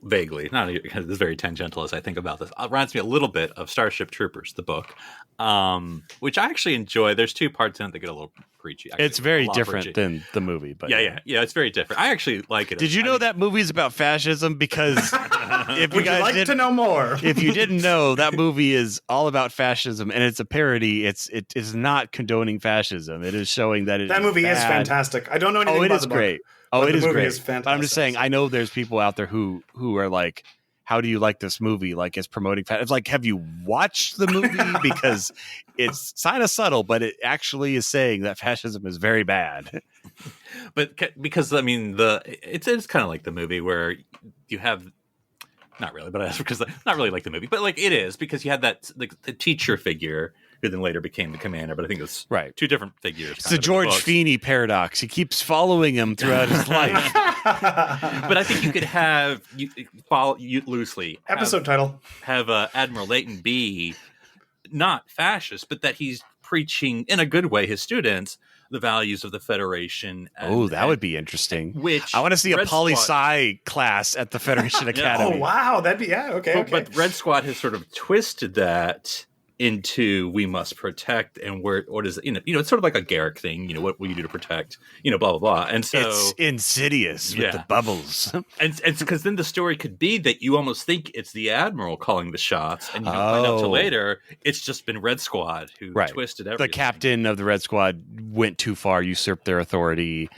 Speaker 3: vaguely, not because it's very tangential as I think about this. It reminds me a little bit of Starship Troopers, the book, which I actually enjoy. There's two parts in it that get a little preachy. Actually,
Speaker 5: it's very different than the movie, but
Speaker 3: yeah, it's very different. I actually like it.
Speaker 5: Did you know that movie's about fascism? Because if you guys
Speaker 4: to know more,
Speaker 5: if you didn't know, that movie is all about fascism, and it's a parody. It is not condoning fascism. It is showing that
Speaker 4: that movie is fantastic. I don't know anything about the book.
Speaker 5: Great. Oh, it is great.
Speaker 4: Is fantastic.
Speaker 5: But I'm just saying, I know there's people out there who are like, how do you like this movie? It's promoting fascism. It's have you watched the movie? Because it's kind of subtle, but it actually is saying that fascism is very bad.
Speaker 3: But because, I mean, it's kind of like the movie where you have, not really, but because not really like the movie, but it is, because you had that the teacher figure who then later became the commander, but I think it's two different figures.
Speaker 5: It's the George Feeney paradox. He keeps following him throughout his life.
Speaker 3: But I think you could have follow loosely
Speaker 4: episode title
Speaker 3: have Admiral Layton be not fascist, but that he's preaching in a good way his students the values of the Federation.
Speaker 5: That would be interesting.
Speaker 3: Which
Speaker 5: I want to see a poli-sci class at the Federation Academy.
Speaker 4: Oh wow, that'd be okay.
Speaker 3: But Red Squad has sort of twisted that into we must protect, and what is it's sort of like a Garrick thing, what will you do to protect, blah blah blah. And so
Speaker 5: it's insidious with the bubbles,
Speaker 3: and because then the story could be that you almost think it's the admiral calling the shots, and you don't find out till later it's just been Red Squad who twisted everything.
Speaker 5: The captain of the Red Squad went too far, usurped their authority,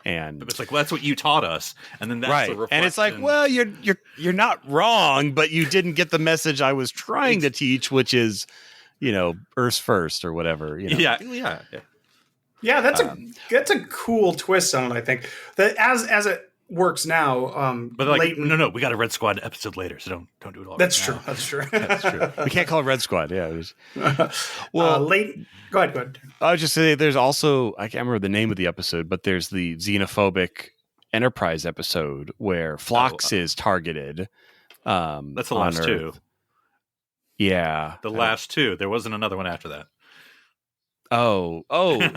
Speaker 5: and
Speaker 3: it's well, that's what you taught us, and then that's the reflection.
Speaker 5: And it's well, you're not wrong, but you didn't get the message I was trying to teach, which is Earth's first or whatever.
Speaker 4: Yeah. That's a cool twist on it. I think that as it works now.
Speaker 3: But no, we got a Red Squad episode later, so don't do it all.
Speaker 4: That's true. That's true.
Speaker 5: We can't call it Red Squad. Yeah.
Speaker 4: Late. Go ahead.
Speaker 5: I was just saying, there's also, I can't remember the name of the episode, but there's the xenophobic Enterprise episode where Phlox is targeted.
Speaker 3: That's the last two.
Speaker 5: Yeah.
Speaker 3: The last two. There wasn't another one after that.
Speaker 5: Oh,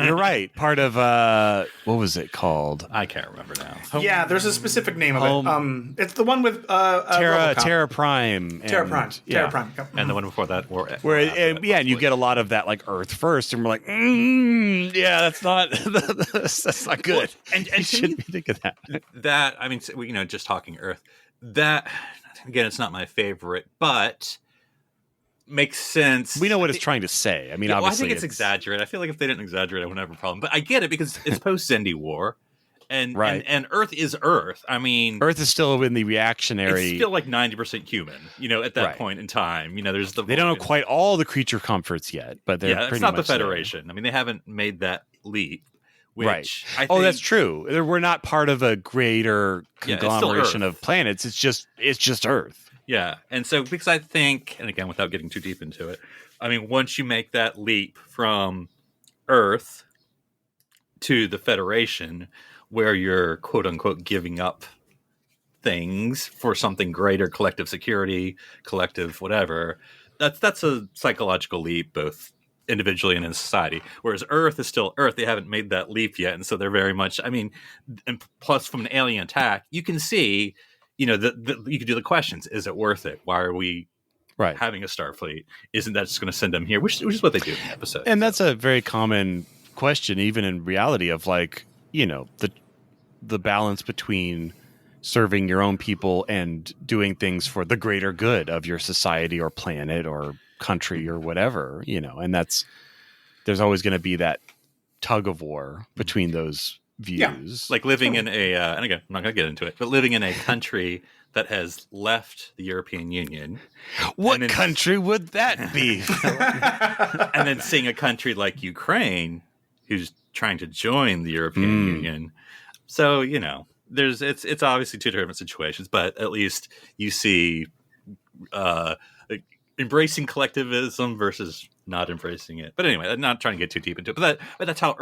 Speaker 5: you're right. Part of what was it called?
Speaker 3: I can't remember now.
Speaker 4: Yeah, there's a specific name of it. It's the one with
Speaker 5: Terra Prime.
Speaker 4: Terra Prime. Terra Prime. Yep.
Speaker 3: And the one before that,
Speaker 5: and you get a lot of that like Earth first, and we're like, yeah, that's not good.
Speaker 3: Well, and
Speaker 5: you shouldn't be thinking that.
Speaker 3: That I mean, just talking Earth. That again, it's not my favorite, but makes sense.
Speaker 5: We know what it's trying to say. I mean, obviously,
Speaker 3: I think it's exaggerated. I feel like if they didn't exaggerate, I wouldn't have a problem. But I get it because it's post-Zendi War, and Earth is Earth. I mean,
Speaker 5: Earth is still in the reactionary.
Speaker 3: It's still like 90% human. At that point in time, there's
Speaker 5: they don't have quite all the creature comforts yet, but they're pretty
Speaker 3: it's not
Speaker 5: much
Speaker 3: the Federation.
Speaker 5: There.
Speaker 3: I mean, they haven't made that leap. Which I think,
Speaker 5: that's true. We're not part of a greater conglomeration of planets. It's just Earth.
Speaker 3: Yeah, and so because I think, and again, without getting too deep into it, I mean, once you make that leap from Earth to the Federation, where you're quote unquote giving up things for something greater, collective security, collective whatever, that's a psychological leap, both individually and in society. Whereas Earth is still Earth; they haven't made that leap yet, and so they're very much. I mean, and plus from an alien attack, you can see. You could do the questions. Is it worth it? Why are we having a Starfleet? Isn't that just going to send them here? Which is what they do in the episode.
Speaker 5: And that's a very common question, even in reality, of like, the balance between serving your own people and doing things for the greater good of your society or planet or country or whatever, and there's always going to be that tug of war between those views.
Speaker 3: Yeah. Like living in a and again, I'm not going to get into it, but living in a country that has left the European Union.
Speaker 5: What country would that be?
Speaker 3: And then seeing a country like Ukraine who's trying to join the European Union. So, it's obviously two different situations, but at least you see embracing collectivism versus not embracing it. But anyway, I'm not trying to get too deep into it, but that's how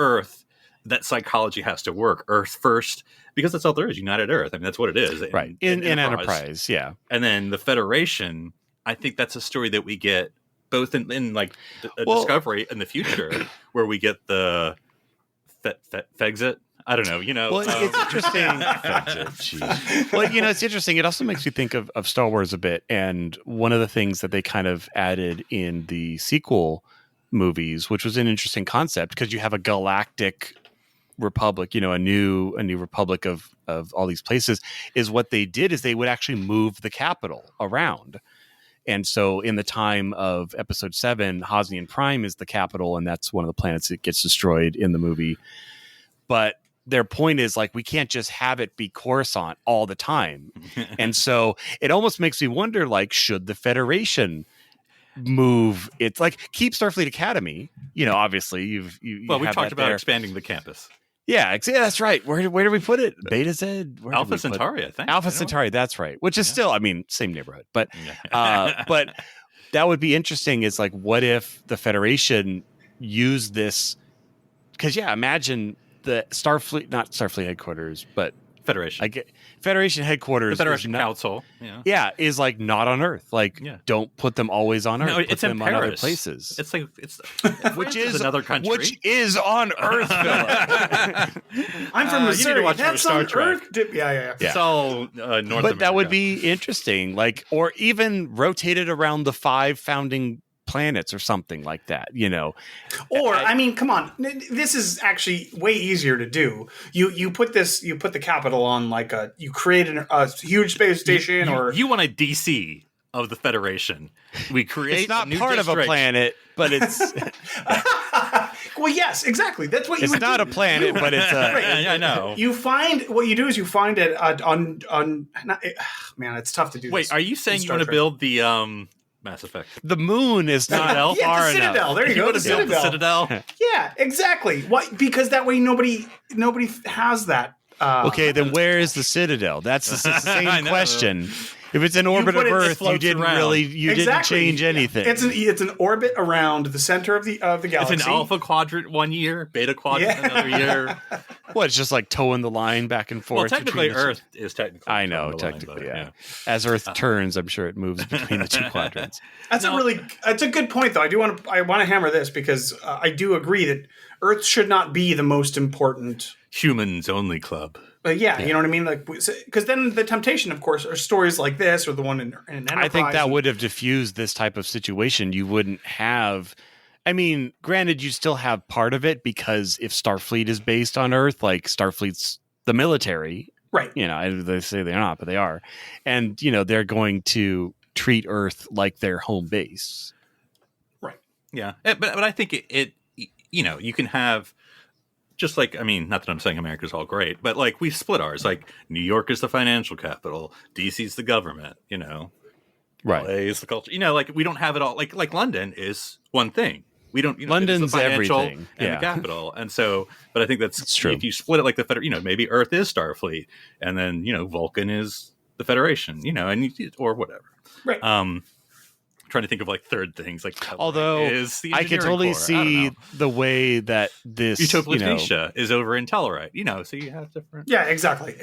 Speaker 3: that psychology has to work. Earth first, because that's all there is. United Earth. I mean, that's what it is.
Speaker 5: Right. In Enterprise, yeah.
Speaker 3: And then the Federation, I think that's a story that we get both in like Discovery in the future, where we get the Fexit. I don't know, Well,
Speaker 5: it's interesting. Well, it's interesting. It also makes you think of Star Wars a bit. And one of the things that they kind of added in the sequel movies, which was an interesting concept, because you have a galactic republic, a new republic of all these places, is what they did is they would actually move the capital around. And so in the time of episode 7, Hosnian Prime is the capital, and that's one of the planets that gets destroyed in the movie. But their point is, like, we can't just have it be Coruscant all the time. And so it almost makes me wonder, like, should the Federation move? It's like, keep Starfleet Academy. Obviously we
Speaker 3: talked about expanding the campus.
Speaker 5: Yeah, that's right. Where do we put it? Beta Z?
Speaker 3: Alpha Centauri, I think.
Speaker 5: Alpha Centauri, that's right. Which is still, I mean, same neighborhood. But but that would be interesting, is like, what if the Federation used this? Because, imagine the not Starfleet headquarters, but
Speaker 3: Federation.
Speaker 5: Federation headquarters.
Speaker 3: The Federation Council.
Speaker 5: Is like not on Earth. Like, don't put them always on Earth. No,
Speaker 3: it's
Speaker 5: put
Speaker 3: in
Speaker 5: them
Speaker 3: Paris.
Speaker 5: on other places.
Speaker 3: It's like
Speaker 5: which is
Speaker 3: another country.
Speaker 5: Which is on Earth, Philip.
Speaker 4: I'm from Missouri.
Speaker 3: You need to watch
Speaker 4: That's
Speaker 3: Star
Speaker 4: on
Speaker 3: Trek.
Speaker 4: Earth. Yeah.
Speaker 3: It's all North America.
Speaker 5: But that would be interesting. Like, or even rotated around the 5 founding planets or something like that,
Speaker 4: Or I mean, come on, this is actually way easier to do. You put the capital on, like, you create a huge space station, or
Speaker 3: you want a DC of the Federation. We create
Speaker 5: it's not
Speaker 3: a new
Speaker 5: part
Speaker 3: district.
Speaker 5: of a planet, but it's
Speaker 4: well, yes, exactly. That's what you
Speaker 5: it's
Speaker 4: would
Speaker 5: not
Speaker 4: do.
Speaker 5: a planet, but it's a
Speaker 3: Yeah, I know.
Speaker 4: What you do is you find it on man, it's tough to do.
Speaker 3: Wait,
Speaker 4: this
Speaker 3: are you saying you want to build the Mass Effect?
Speaker 5: The moon is not far
Speaker 4: the Citadel.
Speaker 5: enough.
Speaker 4: There you go.
Speaker 3: The Citadel.
Speaker 4: Yeah, exactly. Why? Because that way nobody has that
Speaker 5: Okay, then where is the Citadel? That's the same question. If it's in orbit of
Speaker 4: put it- it
Speaker 5: Earth, you
Speaker 3: floats
Speaker 5: didn't
Speaker 3: around.
Speaker 5: didn't change anything.
Speaker 4: It's an orbit around the center of the
Speaker 3: It's
Speaker 4: galaxy.
Speaker 3: an alpha quadrant 1 year, beta quadrant another year.
Speaker 5: What, it's just like towing the line back and forth.
Speaker 3: Well, technically,
Speaker 5: between the two-
Speaker 3: Earth is technically.
Speaker 5: I know,
Speaker 3: on the line,
Speaker 5: technically,
Speaker 3: but,
Speaker 5: yeah. As Earth turns, I'm sure it moves between the two quadrants.
Speaker 4: That's a good point, though. I want to hammer this because I do agree that Earth should not be the most important.
Speaker 3: Humans only club.
Speaker 4: But you know what I mean? Like, because then the temptation, of course, are stories like this or the one in Enterprise.
Speaker 5: I think that would have diffused this type of situation. You wouldn't have. I mean, granted, you still have part of it because if Starfleet is based on Earth, like Starfleet's the military,
Speaker 4: right?
Speaker 5: You know, they say they're not, but they are, and you know they're going to treat Earth like their home base,
Speaker 4: right?
Speaker 3: Yeah, but I think it you know, you can have. Just like, I mean, not that I'm saying America's all great, but like we split ours. Like New York is the financial capital, DC's the government, you know,
Speaker 5: right?
Speaker 3: LA is the culture, you know, like we don't have it all. Like London is one thing. We don't, you know,
Speaker 5: London's
Speaker 3: it's the financial
Speaker 5: everything,
Speaker 3: and the capital, and so. But I think that's
Speaker 5: true.
Speaker 3: If you split it like the Federation, you know, maybe Earth is Starfleet, and then you know Vulcan is the Federation, you know, and or whatever.
Speaker 4: Right.
Speaker 3: Trying to think of like third things like
Speaker 5: although
Speaker 3: is the
Speaker 5: I can totally see the way that this
Speaker 3: Utopia is over in Tellarite, you know, so you have different.
Speaker 4: Yeah, exactly.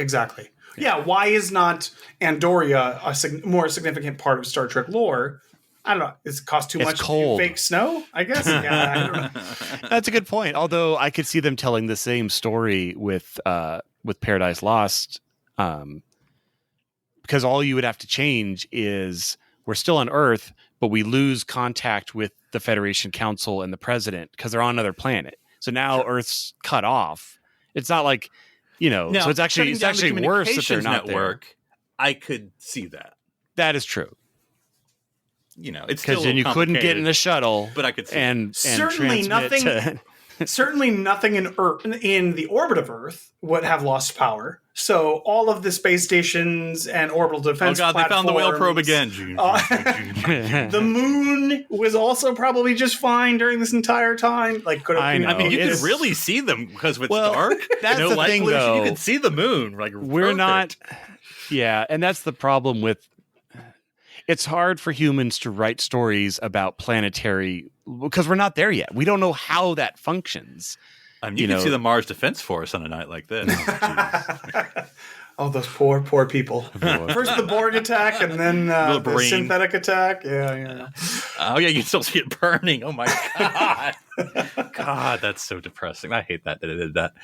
Speaker 4: Yeah, why is not Andoria a more significant part of Star Trek lore? I don't know. Does it cost too much
Speaker 5: cold.
Speaker 4: fake snow? I guess. Yeah, I don't know.
Speaker 5: That's a good point. Although I could see them telling the same story with Paradise Lost, because all you would have to change is we're still on Earth, but we lose contact with the Federation Council and the President because they're on another planet. So now Earth's cut off. It's not like, you know.
Speaker 3: Now,
Speaker 5: so it's actually worse that they're not
Speaker 3: network, there. I could see that.
Speaker 5: That is true.
Speaker 3: You know, it's still
Speaker 5: because then you couldn't get in a shuttle,
Speaker 3: but I could see
Speaker 5: and
Speaker 4: certainly nothing. Certainly nothing in the orbit of Earth would have lost power. So all of the space stations and orbital defense.
Speaker 3: Oh God, they found the whale probe again.
Speaker 4: The moon was also probably just fine during this entire time. Like, could have.
Speaker 5: I know.
Speaker 3: I mean, you could really see them because it's dark.
Speaker 5: That's
Speaker 3: no
Speaker 5: the
Speaker 3: light
Speaker 5: thing,
Speaker 3: pollution.
Speaker 5: though.
Speaker 3: You could see the moon. Like
Speaker 5: we're
Speaker 3: perfect.
Speaker 5: not. Yeah, and that's the problem with. It's hard for humans to write stories about planetary because we're not there yet. We don't know how that functions.
Speaker 3: I mean, you can see the Mars Defense Force on a night like this.
Speaker 4: Oh, those poor people. First the Borg attack, and then the synthetic attack. Yeah.
Speaker 3: Oh yeah, you can still see it burning. Oh my God. God, that's so depressing. I hate that they did that.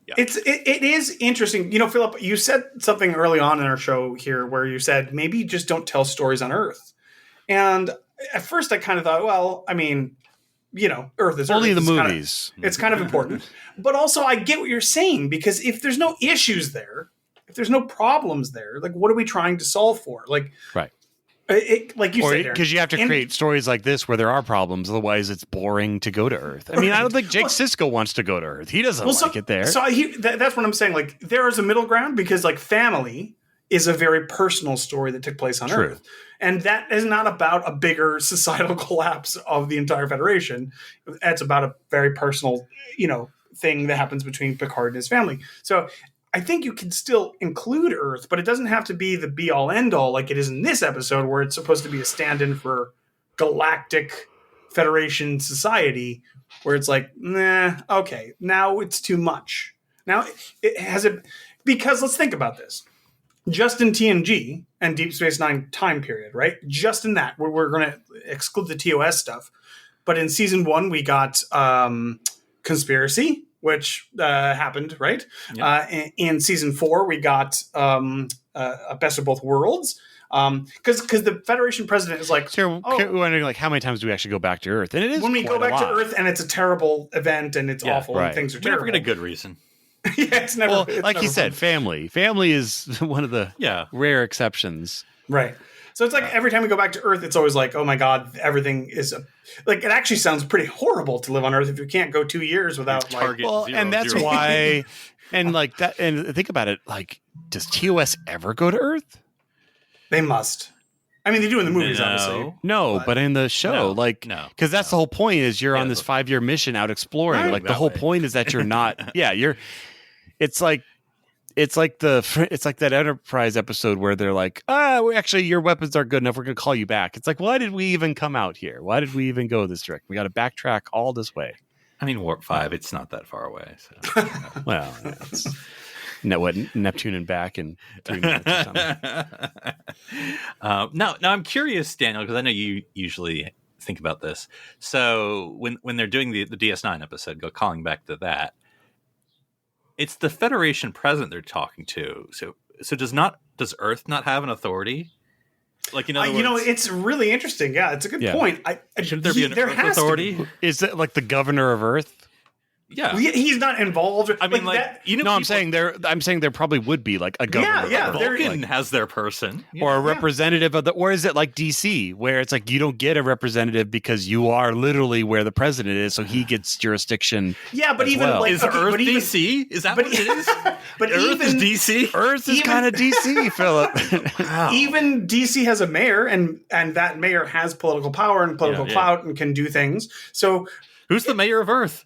Speaker 3: Yeah.
Speaker 4: It is interesting. You know, Philip, you said something early on in our show here where you said maybe just don't tell stories on Earth. And at first I kind of thought, well, I mean, you know, Earth is
Speaker 5: only
Speaker 4: Earth.
Speaker 5: the movies.
Speaker 4: It's kind of important. But also I get what you're saying, because if there's no issues there, if there's no problems there, like what are we trying to solve for? Like,
Speaker 5: right.
Speaker 4: Like you said,
Speaker 5: because you have to create stories like this where there are problems. Otherwise, it's boring to go to Earth. I mean, I don't think Jake Sisko wants to go to Earth. He doesn't like it there.
Speaker 4: So that's what I'm saying. Like, there is a middle ground, because like family is a very personal story that took place on Earth, and that is not about a bigger societal collapse of the entire Federation. It's about a very personal, you know, thing that happens between Picard and his family. So I think you can still include Earth, but it doesn't have to be the be-all, end-all like it is in this episode, where it's supposed to be a stand-in for galactic Federation society, where it's like, nah, okay, now it's too much. Now it has it, because let's think about this. Just in TNG and Deep Space Nine time period, right? Just in that, we're going to exclude the TOS stuff. But in season 1, we got Conspiracy, which happened, right? Yep. In season 4, we got a Best of Both Worlds, because the Federation president is like,
Speaker 5: so we're wondering, like, how many times do we actually go back to Earth? And it is
Speaker 4: when we go back to Earth, and it's a terrible event, and it's awful, and things are terrible.
Speaker 3: We never get a good reason.
Speaker 4: Yeah, it's never.
Speaker 5: Well,
Speaker 4: it's
Speaker 5: like
Speaker 4: never
Speaker 5: you said, family is one of the rare exceptions,
Speaker 4: right? So it's like every time we go back to Earth, it's always like, oh my God, everything is like, it actually sounds pretty horrible to live on Earth if you can't go 2 years without
Speaker 3: Target
Speaker 5: and that's why, and like that, and think about it, like, does TOS ever go to Earth?
Speaker 4: They must. I mean, they do in the movies, obviously.
Speaker 5: No, but in the show, because that's the whole point, is you're on this 5-year mission out exploring.
Speaker 3: Right,
Speaker 5: like the whole point is that you're not, It's like that Enterprise episode where they're like, actually, your weapons aren't good enough. We're going to call you back. It's like, why did we even come out here? Why did we even go this direction? We got to backtrack all this way.
Speaker 3: I mean, Warp 5, it's not that far away. So.
Speaker 5: Well, it's Neptune and back in 3 minutes or something.
Speaker 3: Now I'm curious, Daniel, because I know you usually think about this. So when they're doing the DS9 episode, calling back to that, it's the Federation president they're talking to. So does Earth not have an authority? Like, in other words,
Speaker 4: it's really interesting. Yeah, it's a good point.
Speaker 3: Shouldn't there be an Earth authority?
Speaker 5: Is it like the governor of Earth?
Speaker 3: Yeah,
Speaker 4: he's not involved.
Speaker 3: I mean,
Speaker 5: I'm saying there probably would be like a governor.
Speaker 3: Yeah, Vulcan has their person,
Speaker 5: or a representative of the. Or is it like DC, where it's like you don't get a representative because you are literally where the president is, so he gets jurisdiction.
Speaker 4: Yeah, but even like
Speaker 3: is Earth DC? Is that what it is?
Speaker 4: But
Speaker 3: Earth is DC.
Speaker 5: Earth is kind of DC, Philip.
Speaker 3: Wow.
Speaker 4: Even DC has a mayor, and that mayor has political power and political clout and can do things. So
Speaker 3: who's the mayor of Earth?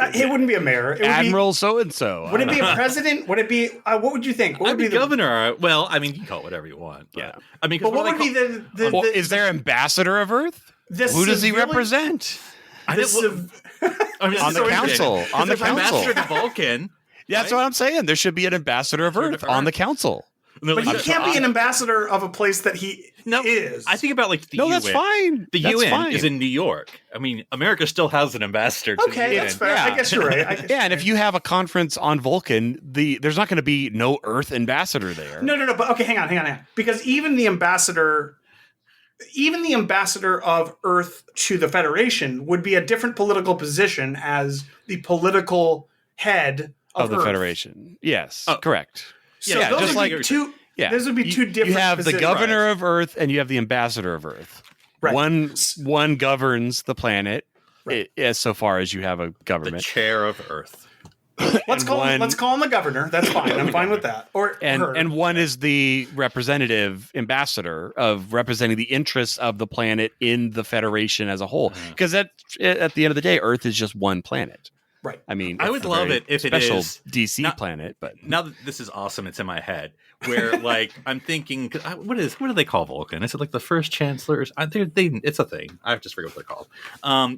Speaker 4: It wouldn't be a mayor. It would
Speaker 5: Admiral so and so.
Speaker 4: Would it be a president? Would it be? What would you think? What would
Speaker 3: be the governor? Well, I mean, you can call it whatever you want. But,
Speaker 5: yeah.
Speaker 3: I mean,
Speaker 4: but what would be the
Speaker 5: is there ambassador of Earth? Who does he represent?
Speaker 3: On the
Speaker 5: council. On the council.
Speaker 3: Ambassador to Vulcan.
Speaker 5: Yeah, that's what I'm saying. There should be an ambassador of Earth on the council.
Speaker 4: But he can't be an ambassador of a place that he is.
Speaker 3: I think about like the UN.
Speaker 5: No, that's fine.
Speaker 3: The UN is in New York. I mean, America still has an ambassador to the UN.
Speaker 4: That's fair. Yeah. I guess you're right.
Speaker 5: And if you have a conference on Vulcan, there's not going to be no Earth ambassador there.
Speaker 4: No. But okay, hang on. Because even the ambassador of Earth to the Federation would be a different political position as the political head of
Speaker 5: the
Speaker 4: Earth.
Speaker 5: Federation. Yes, correct.
Speaker 4: So those
Speaker 5: just
Speaker 4: would be two. Yeah, those would be two different.
Speaker 5: You have the governor of Earth and you have the ambassador of Earth. Right. One governs the planet, as so far as you have a government.
Speaker 3: The chair of Earth.
Speaker 4: Let's call him the governor. That's fine. I'm fine with that.
Speaker 5: And one is the representative ambassador of representing the interests of the planet in the Federation as a whole. Because at the end of the day, Earth is just one planet.
Speaker 4: Right.
Speaker 5: I mean,
Speaker 3: I would love it if it is
Speaker 5: special DC planet, but
Speaker 3: now that this is awesome, it's in my head. Where like I'm thinking, what do they call Vulcan? Is it like the first chancellor? It's a thing. I just forget what they're called.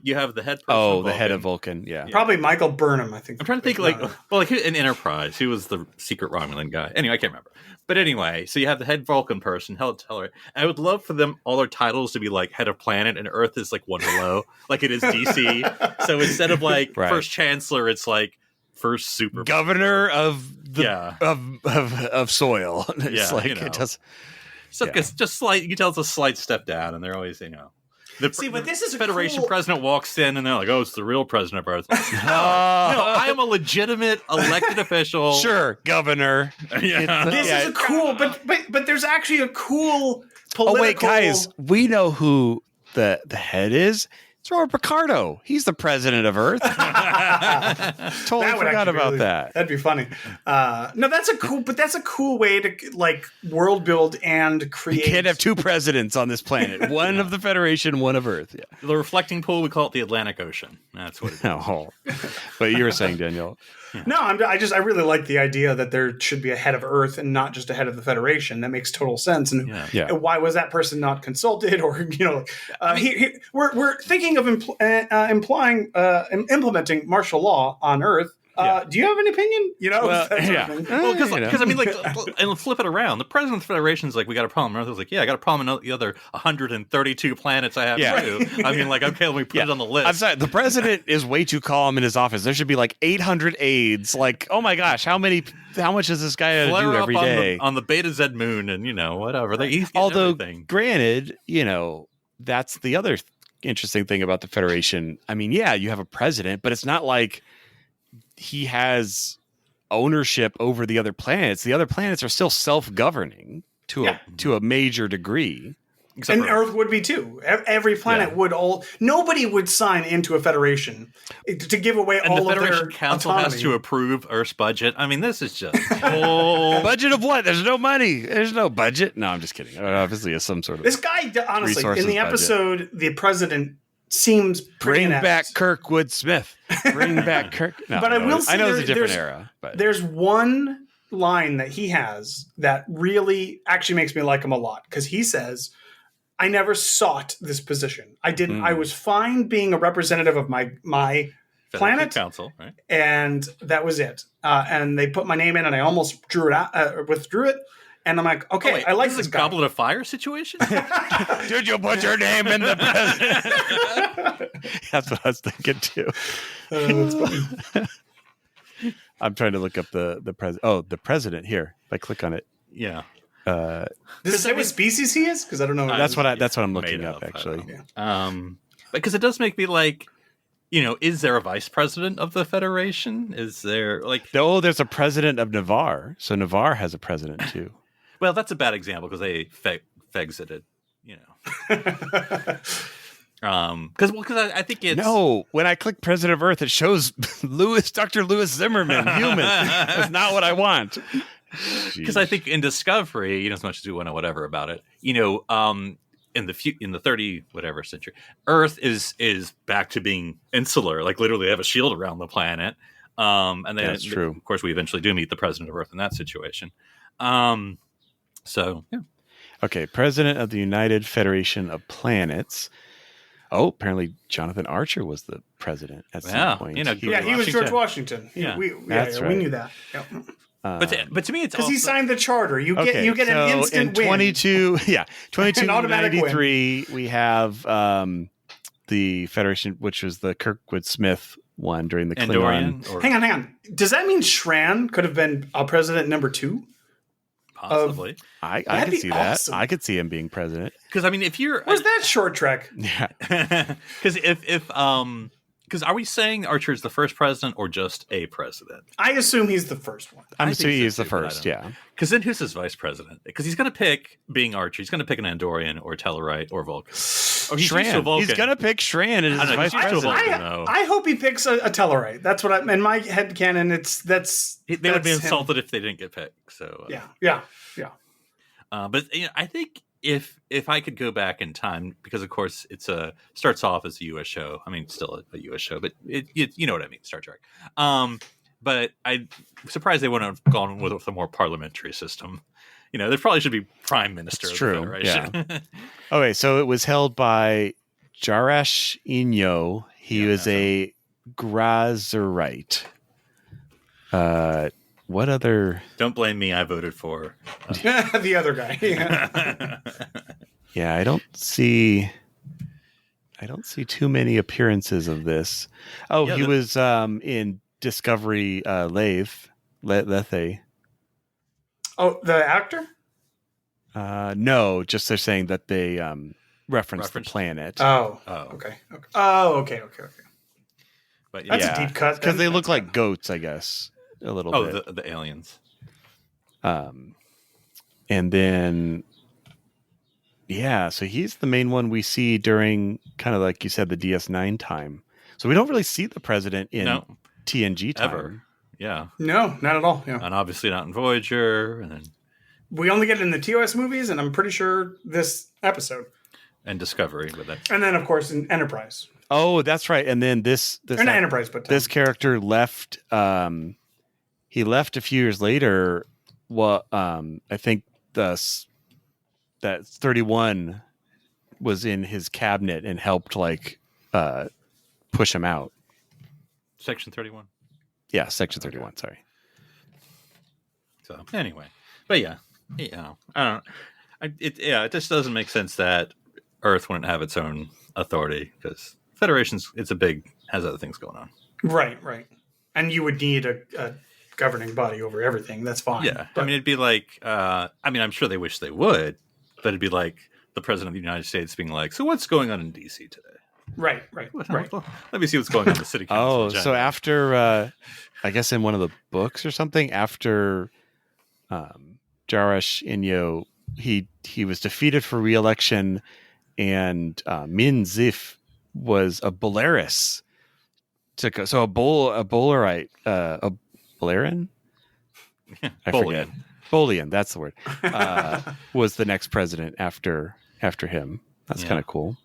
Speaker 3: You have the head.
Speaker 5: The head of Vulcan. Yeah,
Speaker 4: probably Michael Burnham. I think.
Speaker 3: I'm trying to think like in Enterprise, who was the secret Romulan guy? Anyway, I can't remember. But anyway, so you have the head Vulcan person, Teller. I would love for them all their titles to be like head of planet, and Earth is like one below, like it is DC. So instead of like first chancellor, it's like first super
Speaker 5: governor of the of soil. It's it does.
Speaker 3: So it's just slight. You can tell it's a slight step down, and they're always
Speaker 4: but this is
Speaker 3: a Federation
Speaker 4: cool...
Speaker 3: president walks in, and they're like, "Oh, it's the real president of Earth." No, I am a legitimate elected official.
Speaker 5: Sure, governor.
Speaker 4: This is a cool, but there's actually a cool political.
Speaker 5: Oh wait, guys, we know who the head is. It's Robert Picardo. He's the president of Earth. Totally forgot about that.
Speaker 4: That'd be funny. No, that's a cool way to like world build and create.
Speaker 5: You can't have two presidents on this planet. One of the Federation, one of Earth. Yeah.
Speaker 3: The reflecting pool, we call it the Atlantic Ocean. That's what it is.
Speaker 5: Oh. But you were saying, Daniel.
Speaker 4: Yeah. No, I really like the idea that there should be a head of Earth and not just a head of the Federation. That makes total sense. And why was that person not consulted? Or we're thinking of implementing martial law on Earth. Do you have an opinion?
Speaker 3: Because I mean, like, and flip it around. The president of the Federation is like, we got a problem on Earth. I was like, I got a problem on the other 132 planets I have too. I mean, like, okay, let me put it on the list.
Speaker 5: I'm sorry, the president is way too calm in his office. There should be like 800 aides. Like, oh my gosh, how much does this guy have to do every day
Speaker 3: on the Beta Z moon and whatever?
Speaker 5: Although,
Speaker 3: everything.
Speaker 5: Granted, that's the other interesting thing about the Federation. I mean, you have a president, but it's not like he has ownership over the other planets. The other planets are still self-governing to a major degree.
Speaker 4: Except and Earth would be too. Every planet would nobody would sign into a federation to give away all of their autonomy. And the Federation
Speaker 3: Council has to approve Earth's budget. I mean, this is just
Speaker 5: budget of what? There's no money. There's no budget. No, I'm just kidding. Obviously, it's some sort of
Speaker 4: this guy. Honestly, in the episode, the president seems pretty
Speaker 5: Bring
Speaker 4: inept.
Speaker 5: back Kirkwood Smith. Bring back Kirk. No,
Speaker 4: But I will say
Speaker 5: I know it's a different
Speaker 4: there's-
Speaker 5: era. But
Speaker 4: There's one line that he has that really actually makes me like him a lot, because he says, I never sought this position. I didn't. I was fine being a representative of my planet,
Speaker 3: Council, right?
Speaker 4: and that was it. And they put my name in, and I almost drew it out, withdrew it. And I'm like, okay, I like this
Speaker 3: a
Speaker 4: guy.
Speaker 3: Goblet of Fire situation.
Speaker 5: did you put your name in the president? That's what I was thinking too.
Speaker 4: That's funny.
Speaker 5: I'm trying to look up the president. Oh, the president here. If I click on it,
Speaker 3: Yeah,
Speaker 4: Does it say what species he is? Because I don't know.
Speaker 5: that's what I'm looking
Speaker 3: made
Speaker 5: up actually.
Speaker 3: because it does make me like, is there a vice president of the Federation? Is there like?
Speaker 5: Oh, there's a president of Navarre. So Navarre has a president too.
Speaker 3: Well, that's a bad example because they fexited, Because I think it's
Speaker 5: No, when I click President of Earth, it shows Dr. Louis Zimmerman, human. That's not what I want.
Speaker 3: Because I think in Discovery, as much as we want to whatever about it, in the 30 whatever century, Earth is back to being insular. Like literally, they have a shield around the planet. And then
Speaker 5: That's true.
Speaker 3: Of course, we eventually do meet the president of Earth in that situation. So yeah.
Speaker 5: Okay, President of the United Federation of Planets. Oh, apparently Jonathan Archer was the president at some point.
Speaker 4: he was George Washington.
Speaker 5: That's
Speaker 4: we
Speaker 5: right.
Speaker 4: knew that. Yep.
Speaker 3: But to me, it's
Speaker 4: Because
Speaker 3: also,
Speaker 4: he signed the charter. You get an instant
Speaker 5: in
Speaker 4: win.
Speaker 5: 2293, we have the Federation, which was the Kirkwood Smith one during the Klingon.
Speaker 3: Andorian, or
Speaker 4: Hang on. Does that mean Shran could have been president number 2?
Speaker 3: possibly.
Speaker 5: I
Speaker 4: That'd
Speaker 5: could
Speaker 4: be
Speaker 5: see that.
Speaker 4: awesome.
Speaker 5: I could see him being president.
Speaker 3: Because I mean, if you're
Speaker 4: Where's that short trek?
Speaker 5: Yeah.
Speaker 3: because because are we saying Archer is the first president or just a president?
Speaker 4: I assume he's the first one.
Speaker 5: I'm
Speaker 3: I
Speaker 5: assuming
Speaker 3: think so
Speaker 5: he's the
Speaker 3: too, but I
Speaker 5: first,
Speaker 3: don't
Speaker 5: yeah.
Speaker 3: Because then who's his vice president? Because he's going to pick, being Archer, he's going to pick an Andorian or Tellarite or Vulcan. Oh, he's used to a
Speaker 5: Shran.
Speaker 3: Vulcan.
Speaker 5: He's going to pick Shran as
Speaker 3: I
Speaker 5: his
Speaker 3: know,
Speaker 5: vice
Speaker 3: he's used to a
Speaker 5: president.
Speaker 3: Vulcan. No.
Speaker 4: I hope he picks a Tellarite. That's what in my head canon. They
Speaker 3: They would be insulted if they didn't get picked. So
Speaker 4: Yeah.
Speaker 3: but I think if I could go back in time, because of course it's starts off as a U.S. show. I mean, still a U.S. show, but it you know what I mean, Star Trek. But I'm surprised they wouldn't have gone with a more parliamentary system. There probably should be prime minister of the Federation.
Speaker 5: Yeah. Okay, so it was held by Jarash Inyo. He was a Grazerite. What other?
Speaker 3: Don't blame me. I voted for.
Speaker 4: The other guy. Yeah.
Speaker 5: Yeah, I don't see too many appearances of this. Oh,
Speaker 3: Yeah,
Speaker 5: he was in Discovery Lethe.
Speaker 4: Oh, the actor?
Speaker 5: No, just they're saying that they referenced the planet.
Speaker 4: Oh.
Speaker 3: Oh.
Speaker 4: Okay. Oh, okay.
Speaker 3: But
Speaker 4: That's
Speaker 3: yeah.
Speaker 4: a deep cut.
Speaker 5: Because they
Speaker 4: then.
Speaker 5: look like goats, I guess, a little bit.
Speaker 3: the aliens.
Speaker 5: And then, so he's the main one we see during kind of like you said, the DS9 time. So we don't really see the president in TNG time.
Speaker 3: Ever. Yeah.
Speaker 4: No, not at all. Yeah.
Speaker 3: And obviously not in Voyager, and then
Speaker 4: We only get it in the TOS movies, and I'm pretty sure this episode.
Speaker 3: and Discovery with that.
Speaker 4: And then, of course, in Enterprise.
Speaker 5: Oh, that's right. And then this
Speaker 4: Or not Enterprise, but...
Speaker 5: this character left. He left a few years later. Well, I think that 31 was in his cabinet and helped push him out.
Speaker 3: Section 31.
Speaker 5: Yeah, Section 31. Sorry.
Speaker 3: So anyway, but I don't. It just doesn't make sense that Earth wouldn't have its own authority because Federation's has other things going on.
Speaker 4: Right. And you would need a governing body over everything. That's fine.
Speaker 3: Yeah,
Speaker 4: But,
Speaker 3: I mean, it'd be like, I'm sure they wish they would, but it'd be like the president of the United States being like, "So what's going on in DC today?"
Speaker 4: right.
Speaker 3: Let me see what's going on in the city council.
Speaker 5: Oh,
Speaker 3: agenda.
Speaker 5: so after, I guess in one of the books or something, after Jarash Inyo, he was defeated for re-election, and Min Zif was a Bolaris. So a Bolarite, a Bolaran? I forget. Bolian, that's the word. Was the next president after him. That's kind of cool.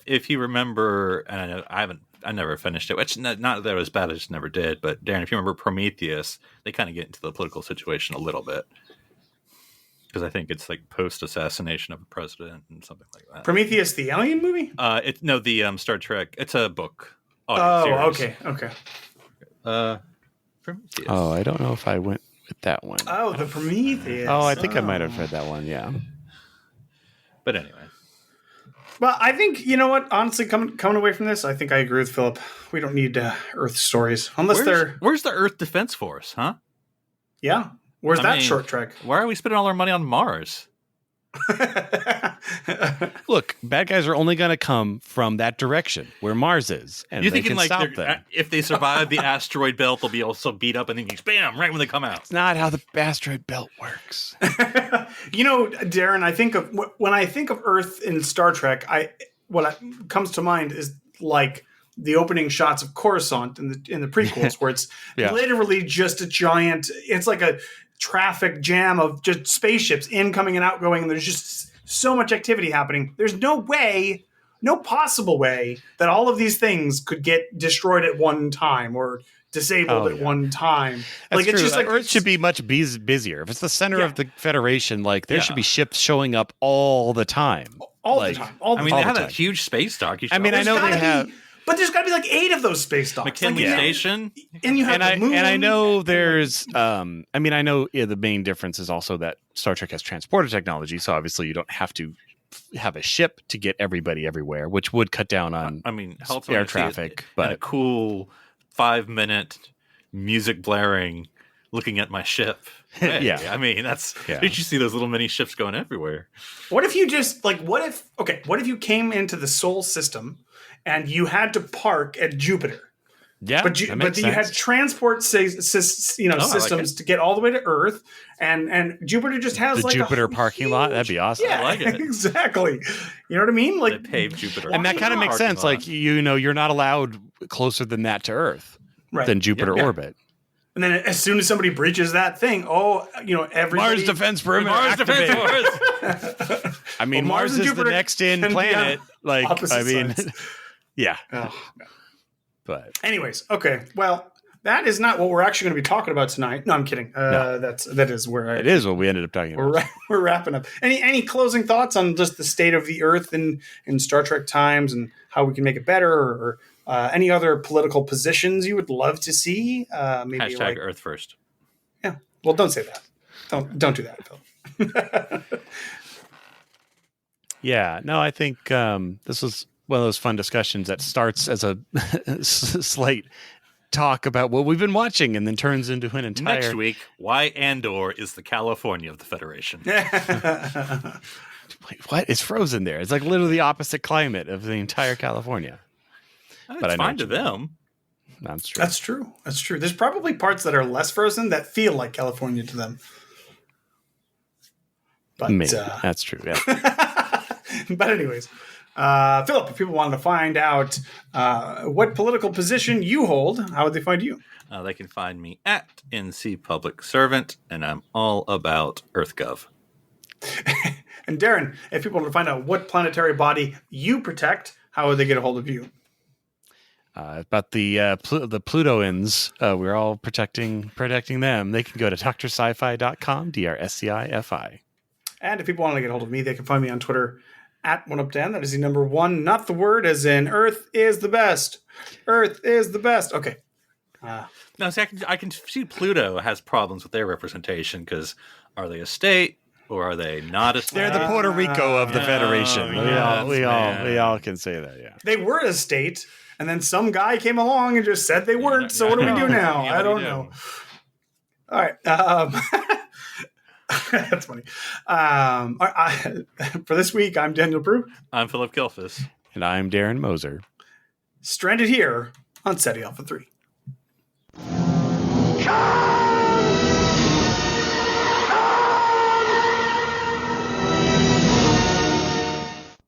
Speaker 3: if you remember, and I never finished it, which not that it was bad, I just never did. But Darren, if you remember Prometheus, they kind of get into the political situation a little bit. Because I think it's like post-assassination of a president and something like that.
Speaker 4: Prometheus, the alien movie?
Speaker 3: The Star Trek. It's a book.
Speaker 4: Okay.
Speaker 3: Prometheus.
Speaker 5: Oh, I don't know if I went with that one.
Speaker 4: Oh, the Prometheus.
Speaker 5: Oh, I think I might have read that one. Yeah.
Speaker 3: But anyway.
Speaker 4: Well, I think, you know what? Honestly, coming away from this, I think I agree with Philip. We don't need Earth stories. Unless
Speaker 3: Where's the Earth Defense Force, huh?
Speaker 4: Yeah. Where's that short trek?
Speaker 3: Why are we spending all our money on Mars?
Speaker 5: Look, bad guys are only going to come from that direction where Mars is, and
Speaker 3: You're
Speaker 5: they
Speaker 3: thinking
Speaker 5: can stop them.
Speaker 3: If they survive the asteroid belt, they'll be also beat up, and then you bam right when they come out.
Speaker 5: It's not how the asteroid belt works.
Speaker 4: You know, Darren, I think of when I think of Earth in Star Trek, what comes to mind is like the opening shots of Coruscant in the prequels, where it's literally just a giant. It's like a traffic jam of just spaceships incoming and outgoing, and there's just so much activity happening. There's no possible way that all of these things could get destroyed at one time or disabled at one time.
Speaker 5: That's
Speaker 4: like
Speaker 5: true.
Speaker 4: it's just like
Speaker 5: Earth should be much busier. If it's the center of the Federation, like there should be ships showing up all the time.
Speaker 4: All the time.
Speaker 3: They have a huge space dock.
Speaker 5: I know they have.
Speaker 4: But there's got to be like 8 of those space docks.
Speaker 3: McKinley Station.
Speaker 4: And you have the moon.
Speaker 5: And I know there's, I know the main difference is also that Star Trek has transporter technology. So obviously you don't have to have a ship to get everybody everywhere, which would cut down on air traffic. But
Speaker 3: a cool 5-minute music blaring looking at my ship. Hey,
Speaker 5: yeah.
Speaker 3: Did you see those little mini ships going everywhere?
Speaker 4: What if you just what if you came into the Sol system and you had to park at Jupiter?
Speaker 5: Yeah,
Speaker 4: but you had transport systems to get all the way to Earth, and Jupiter just has
Speaker 5: the Jupiter parking lot. That'd be awesome.
Speaker 4: Yeah,
Speaker 3: I like it.
Speaker 4: Exactly. You know what I mean? Like
Speaker 3: they paved Jupiter,
Speaker 5: and that kind of makes sense. Like you're not allowed closer than that to Earth than Jupiter orbit. And
Speaker 4: then as soon as somebody breaches that thing, everybody...
Speaker 5: Mars defense perimeter activated. Mars is the next in planet. Yeah.
Speaker 4: Oh, no.
Speaker 5: But
Speaker 4: anyways, okay. Well, that is not what we're actually going to be talking about tonight. No, I'm kidding. That is where
Speaker 5: it is what we ended up talking about.
Speaker 4: We're wrapping up. Any closing thoughts on just the state of the Earth in Star Trek times and how we can make it better, or any other political positions you would love to see? Maybe
Speaker 3: hashtag Earth first.
Speaker 4: Yeah. Well, don't say that. Don't do that, Phil.
Speaker 5: Yeah. No, I think this was one of those fun discussions that starts as a slight talk about what we've been watching and then turns into an entire...
Speaker 3: Next week, why Andor is the California of the Federation.
Speaker 5: Wait, what? It's frozen there. It's like literally the opposite climate of the entire California.
Speaker 3: It's fine to them.
Speaker 5: That's true.
Speaker 4: That's true. There's probably parts that are less frozen that feel like California to them. But
Speaker 5: maybe. That's true, yeah.
Speaker 4: But anyways... Philip, if people wanted to find out what political position you hold, how would they find you?
Speaker 3: They can find me at NC Public Servant, and I'm all about EarthGov.
Speaker 4: And Darren, if people want to find out what planetary body you protect, how would they get a hold of you?
Speaker 5: About the Plutoans, we're all protecting them. They can go to drsci-fi.com, DRSCIFI. And
Speaker 4: if people want to get a hold of me, they can find me on Twitter at OneUpDan. That is the number 1, not the word, as in Earth is the best. Earth is the best. Okay.
Speaker 3: No, see, I can see Pluto has problems with their representation, because are they a state or are they not a state?
Speaker 5: They're the Puerto Rico of the Federation. We all can say that. Yeah,
Speaker 4: they were a state, and then some guy came along and just said they weren't. So what do we do now? I don't know. All right. That's funny. For this week, I'm Daniel Brew.
Speaker 3: I'm Philip Gilfus.
Speaker 5: And I'm Darren Moser.
Speaker 4: Stranded here on SETI Alpha 3.